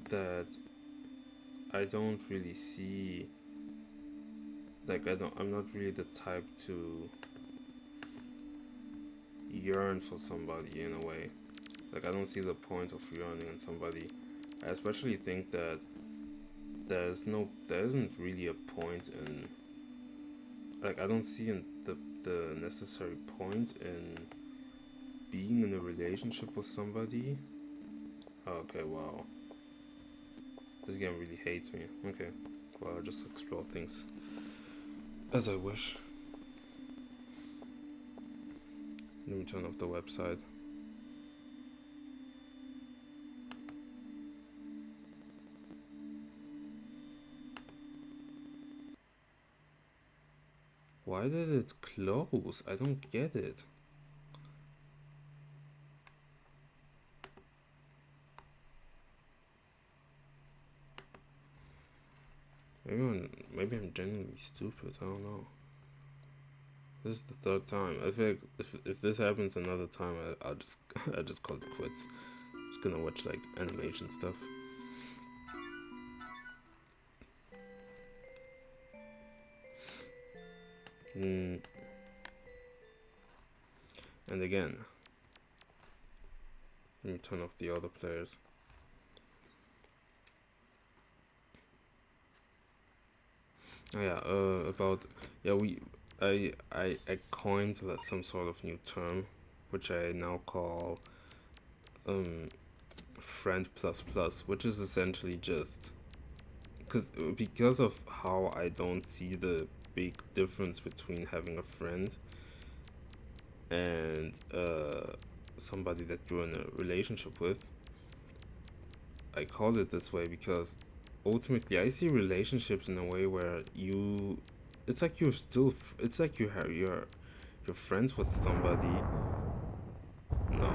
that I don't really see, like I'm not really the type to yearn for somebody in a way. Like I don't see the point of yearning in somebody. I especially think that there isn't really a point in, like I don't see the necessary point in being in a relationship with somebody. Oh, okay, wow. This game really hates me. Okay, well, I'll just explore things as I wish. Let me turn off the website. Why did it close? I don't get it. Maybe I'm genuinely stupid. I don't know. This is the third time. I feel like if this happens another time, I'll just I'll just call it quits. I'm just gonna watch like animation stuff. And again, let me turn off the other players. Oh yeah, I coined some sort of new term, which I now call friend plus plus, which is essentially just because of how I don't see the big difference between having a friend and somebody that you're in a relationship with. I call it this way because ultimately I see relationships in a way where it's like it's like you're friends with somebody. No,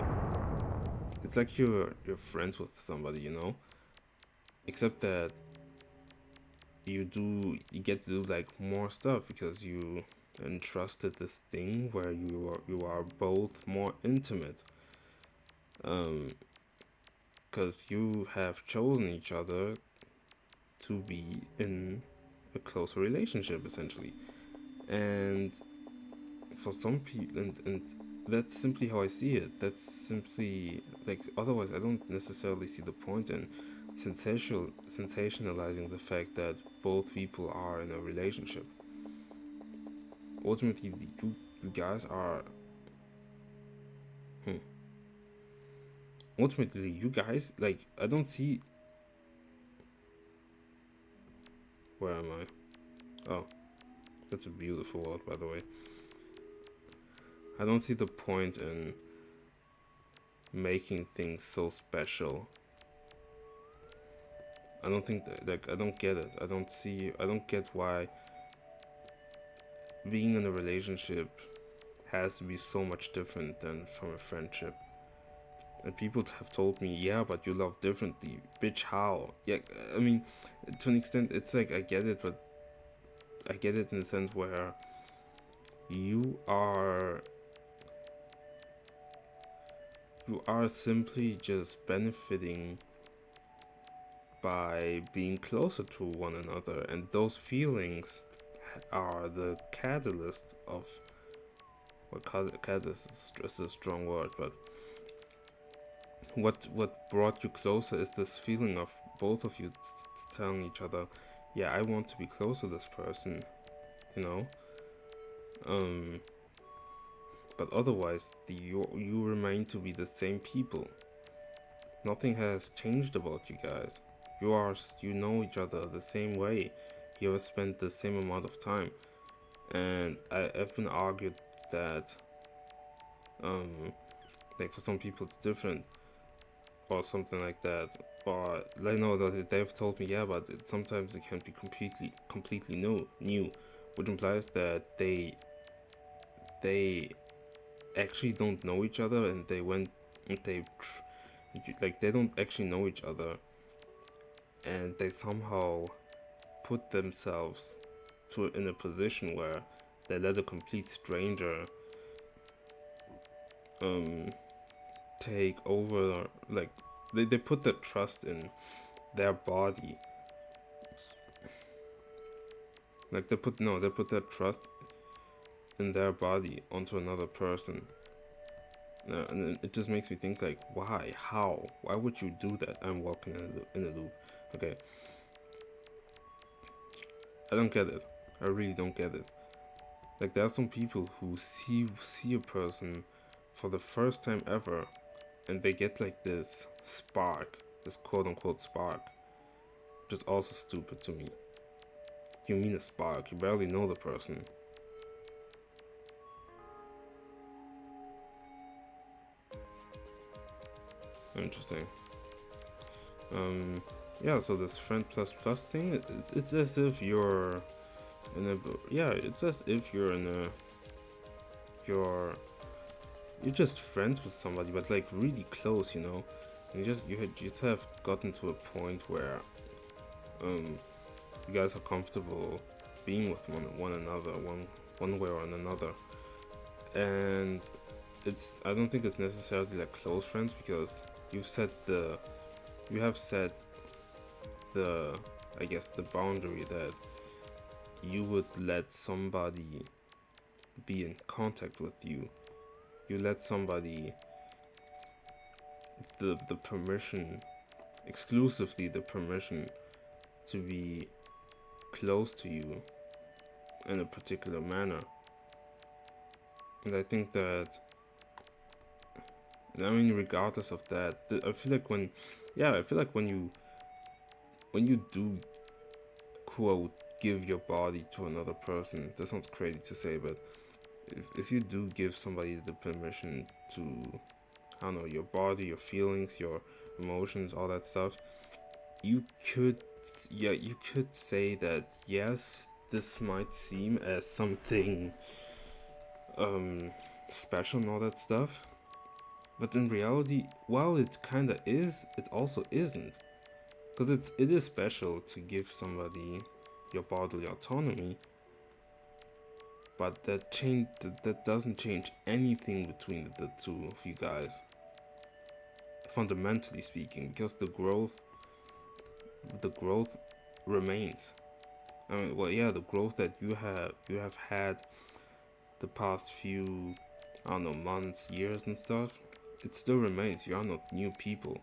it's like you're friends with somebody, you know, except that you get to do like more stuff because you entrusted this thing where you are both more intimate, because you have chosen each other to be in a closer relationship essentially. And for some people, and that's simply how I see it. That's simply like, otherwise I don't necessarily see the point in sensationalizing the fact that both people are in a relationship. Ultimately, you guys are ultimately you guys, like, I don't see, where am I? Oh, that's a beautiful world, by the way. I don't see the point in making things so special. I don't think that, like, I don't get it. I don't get why being in a relationship has to be so much different than from a friendship. And people have told me, yeah, but you love differently. Bitch, how? Yeah, I mean, to an extent, it's like, I get it, but I get it in the sense where you are simply just benefiting by being closer to one another, and those feelings are the catalyst of, well, catalyst is a strong word, but what brought you closer is this feeling of both of you telling each other, yeah, I want to be close to this person, you know. But otherwise, you remain to be the same people. Nothing has changed about you guys. You know each other the same way. You have spent the same amount of time, and I've been argued that, like, for some people it's different, or something like that. Or I know that they've told me, yeah, but sometimes it can be completely new, which implies that they actually don't know each other, and they went, and like they don't actually know each other, and they somehow put themselves in a position where they let a complete stranger take over, like they put their trust in their body, like they put their trust in their body onto another person. And it just makes me think, like, why would you do that? I'm walking in a loop. Okay, I don't get it. I really don't get it. Like, there are some people who see a person for the first time ever, and they get like this spark, this quote unquote spark, which is also stupid to me. You mean a spark? You barely know the person. Interesting. Yeah, so this friend plus plus thing, it's as if you're it's as if you're just friends with somebody, but like really close, you know. And you just have gotten to a point where you guys are comfortable being with one another, one way or another. And I don't think it's necessarily like close friends, because you have set the, I guess, the boundary that you would let somebody be in contact with you. You let somebody the permission, exclusively the permission, to be close to you in a particular manner. And I think that, I mean, regardless of that, I feel like when you do, quote, give your body to another person, that sounds crazy to say, but if you do give somebody the permission to, I don't know, your body, your feelings, your emotions, all that stuff, you could say that, yes, this might seem as something special and all that stuff, but in reality, while it kinda is, it also isn't. Because it is special to give somebody your bodily autonomy, but that doesn't change anything between the two of you guys, fundamentally speaking, because the growth remains. I mean, well, yeah, the growth that you have had the past few, I don't know, months, years and stuff, it still remains. You are not new people.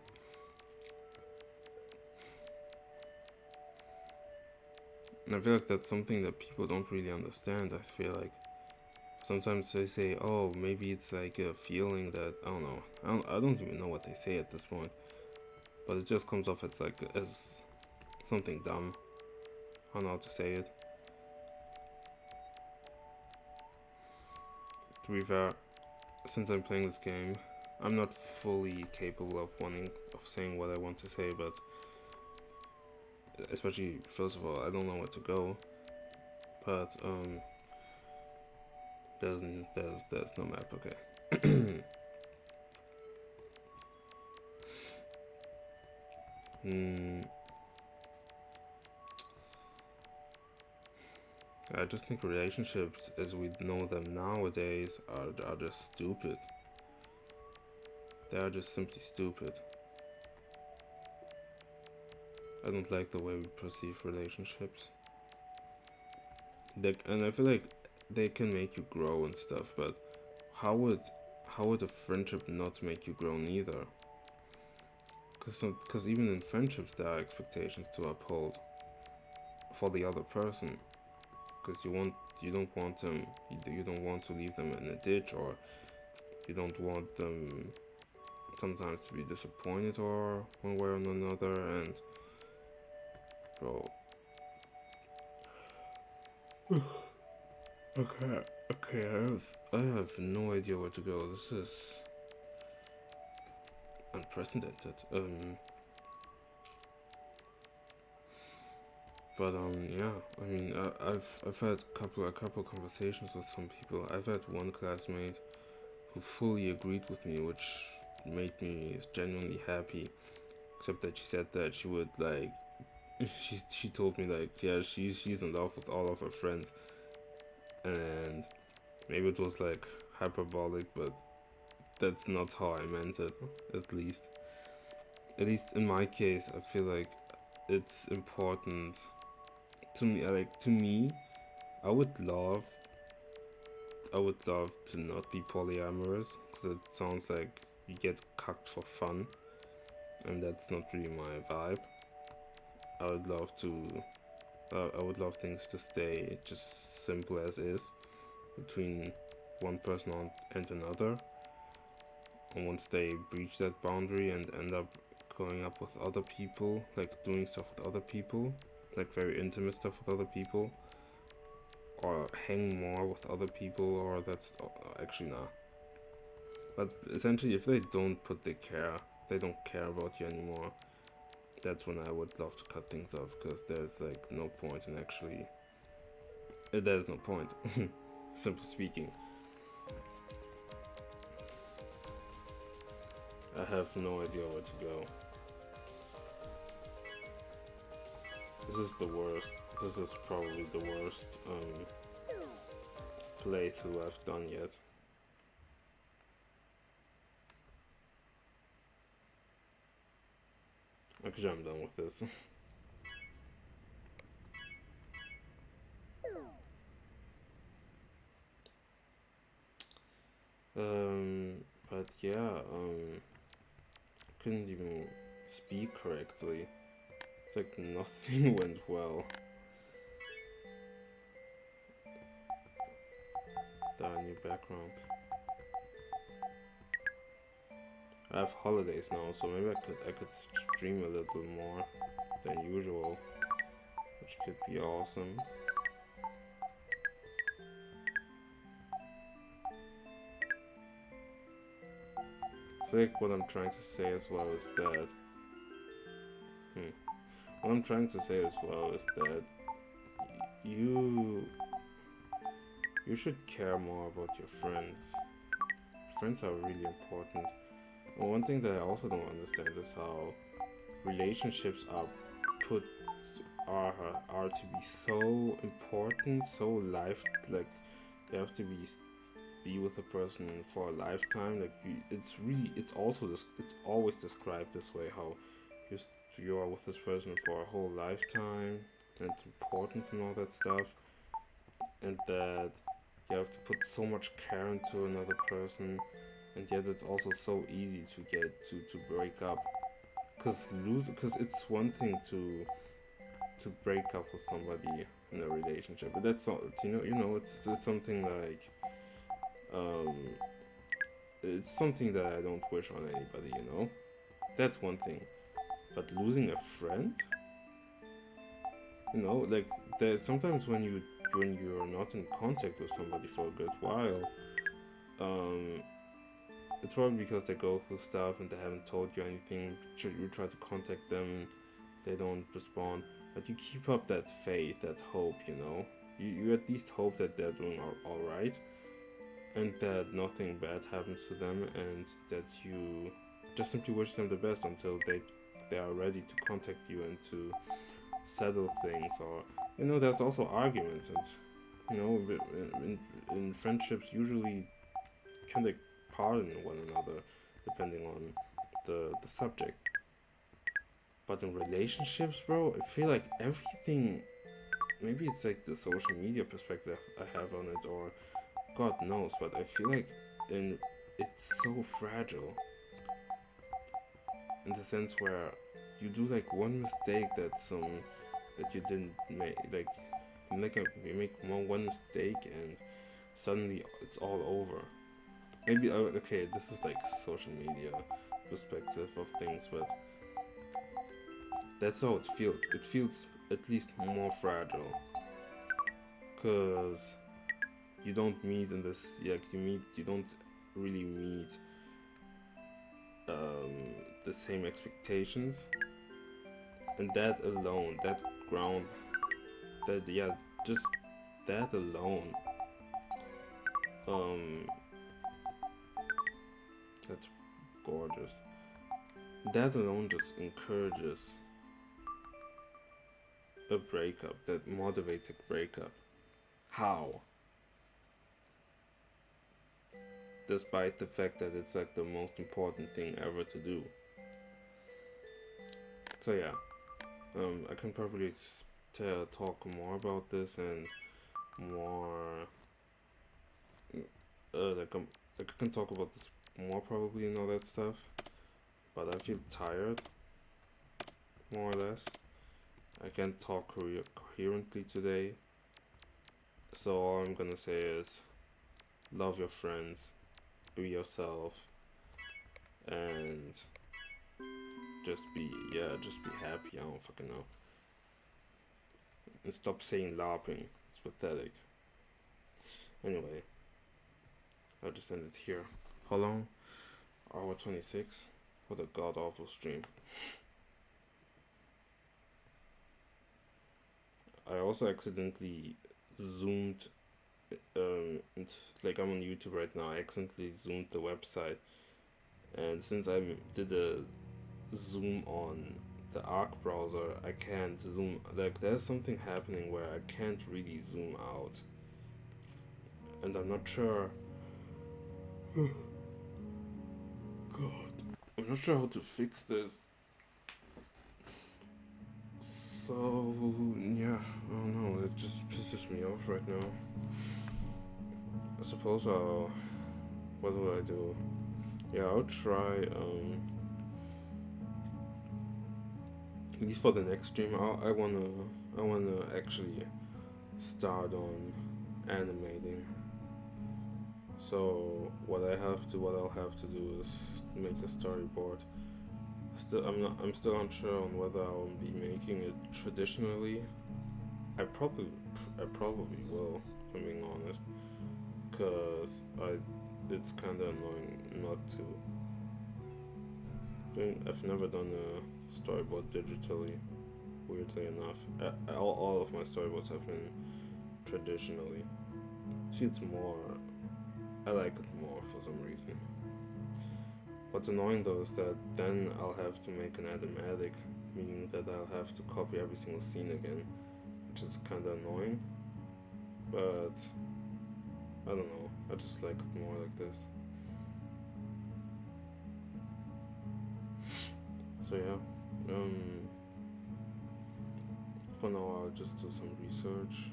And I feel like that's something that people don't really understand. I feel like sometimes they say, oh, maybe it's like a feeling that, I don't know. I don't even know what they say at this point. But it just comes off as something dumb. I don't know how to say it. To be fair, since I'm playing this game, I'm not fully capable of saying what I want to say, but especially, first of all, I don't know where to go, but there's no map. Okay. I just think relationships as we know them nowadays are just stupid. They are just simply stupid. I don't like the way we perceive relationships. And I feel like they can make you grow and stuff, but how would a friendship not make you grow neither? Because even in friendships there are expectations to uphold for the other person. Because you don't want to leave them in a ditch, or you don't want them sometimes to be disappointed or one way or another. And bro, okay, I have no idea where to go. This is unprecedented. But yeah, I mean, I've had a couple conversations with some people. I've had one classmate who fully agreed with me, which made me genuinely happy. Except that she said that she would like, she told me like, yeah, she's in love with all of her friends, and maybe it was like hyperbolic, but that's not how I meant it. At least in my case, I feel like it's important to me. Like to me, I would love to not be polyamorous, because it sounds like you get cucked for fun, and that's not really my vibe. I would love things to stay just simple as is between one person and another. And once they breach that boundary and end up going up with other people, like doing stuff with other people, like very intimate stuff with other people, or hang more with other people, or that's actually not. But essentially, if they don't they don't care about you anymore, that's when I would love to cut things off, because there's like no point in actually. There's no point, simply speaking. I have no idea where to go. This is the worst. This is probably the worst playthrough I've done yet. Actually, I'm done with this. But yeah, couldn't even speak correctly. It's like nothing went well. There are new backgrounds. I have holidays now, so maybe I could stream a little more than usual, which could be awesome. I feel like what I'm trying to say as well is that what I'm trying to say as well is that you should care more about your friends. Friends are really important. And one thing that I also don't understand is how relationships are to be so important, so like you have to be with a person for a lifetime. Like it's always described this way, how you are with this person for a whole lifetime, and it's important and all that stuff, and that you have to put so much care into another person, and yet it's also so easy to get to break up, because it's one thing to break up with somebody in a relationship, but that's not, it's something like it's something that I don't wish on anybody, that's one thing. But losing a friend, like that, sometimes when you're not in contact with somebody for a good while, it's probably because they go through stuff and they haven't told you anything. You try to contact them, they don't respond, but you keep up that faith, that hope, you at least hope that they're doing all right, and that nothing bad happens to them, and that you just simply wish them the best until they are ready to contact you and to settle things. Or there's also arguments, and in friendships usually kind of pardon one another depending on the subject. But in relationships, bro, I feel like everything, maybe it's like the social media perspective I have on it, or God knows, but I feel like it's so fragile, in the sense where you do like one mistake that you didn't make, like you make one mistake and suddenly it's all over. Maybe okay, this is like social media perspective of things, but that's how it feels. It feels at least more fragile, because you don't meet in this, like you don't really meet the same expectations, and that alone, that ground, just that alone That's gorgeous. That alone just encourages a breakup, that motivates a breakup. How? Despite the fact that it's like the most important thing ever to do. So yeah, I can probably talk more about this and more like I can talk about this more probably and all that stuff, but I feel tired, more or less. I can't talk coherently today, so all I'm gonna say is love your friends, be yourself, and just be happy. I don't fucking know. And stop saying LARPing. It's pathetic. Anyway, I'll just end it here. How long? Hour 26. What a god awful stream. I also accidentally zoomed. Like I'm on YouTube right now. I accidentally zoomed the website, and since I did a zoom on the Arc browser, I can't zoom. Like there's something happening where I can't really zoom out, and I'm not sure. God, I'm not sure how to fix this. So yeah, I don't know. It just pisses me off right now. I suppose I'll. What will I do? Yeah, I'll try. At least for the next stream, I wanna actually start on animating. So what I'll have to do is make a storyboard. I'm still unsure on whether I'll be making it traditionally. I probably will, if I'm being honest, cause it's kind of annoying not to. I've never done a storyboard digitally, weirdly enough. All of my storyboards have been traditionally. See, it's more. I like it more for some reason. What's annoying though is that then I'll have to make an animatic, meaning that I'll have to copy every single scene again, which is kinda annoying. But I don't know, I just like it more like this. So yeah, for now I'll just do some research.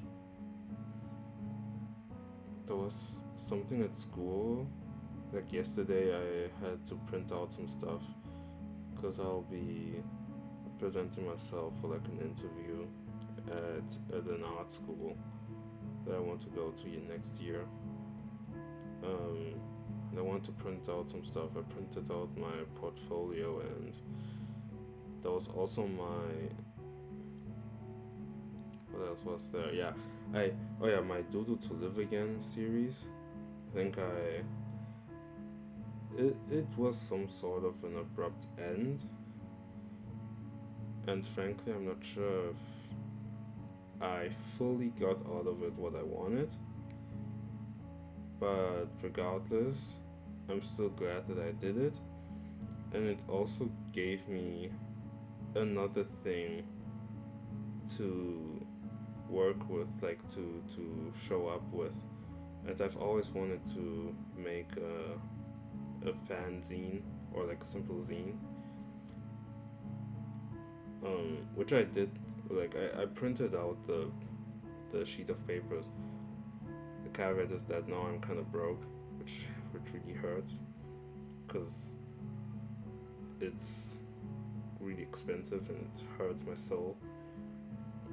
There was something at school, like yesterday I had to print out some stuff because I'll be presenting myself for like an interview at an art school that I want to go to next year. And I want to print out some stuff. I printed out my portfolio, and there was also what else was there? Yeah, my Doodle to Live Again series. I think it was some sort of an abrupt end, and frankly I'm not sure if I fully got out of it what I wanted, but regardless, I'm still glad that I did it, and it also gave me another thing to work with, like to show up with. And I've always wanted to make a fanzine or like a simple zine, which I did. Like I printed out the sheet of papers. The caveat is that now I'm kind of broke, which really hurts, because it's really expensive and it hurts my soul.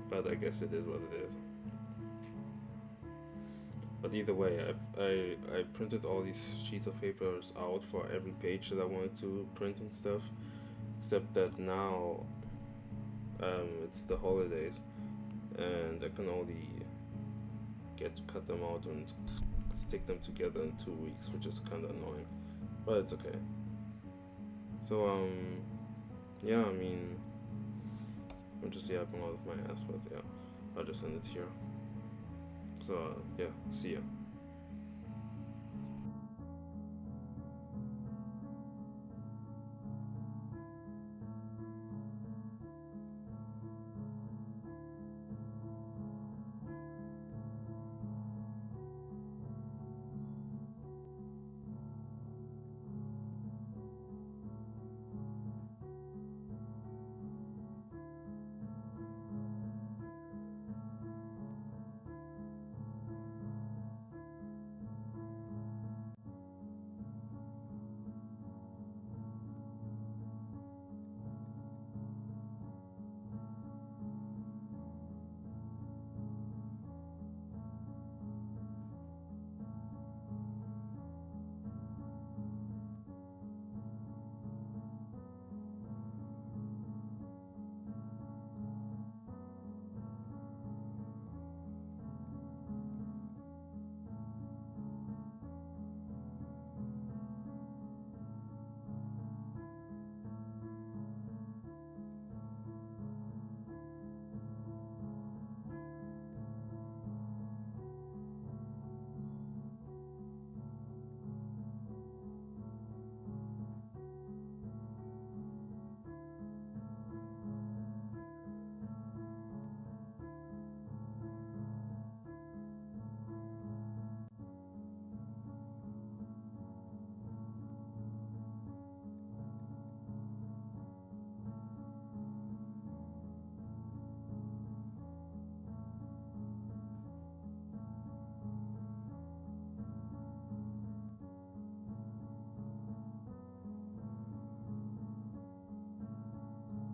But I guess it is what it is. But either way, I printed all these sheets of papers out for every page that I wanted to print and stuff. Except that now, it's the holidays, and I can only get to cut them out and stick them together in 2 weeks, which is kind of annoying. But it's okay. So yeah, I mean, I'm just yapping out of my ass, but yeah, I'll just end it here. So yeah, see ya.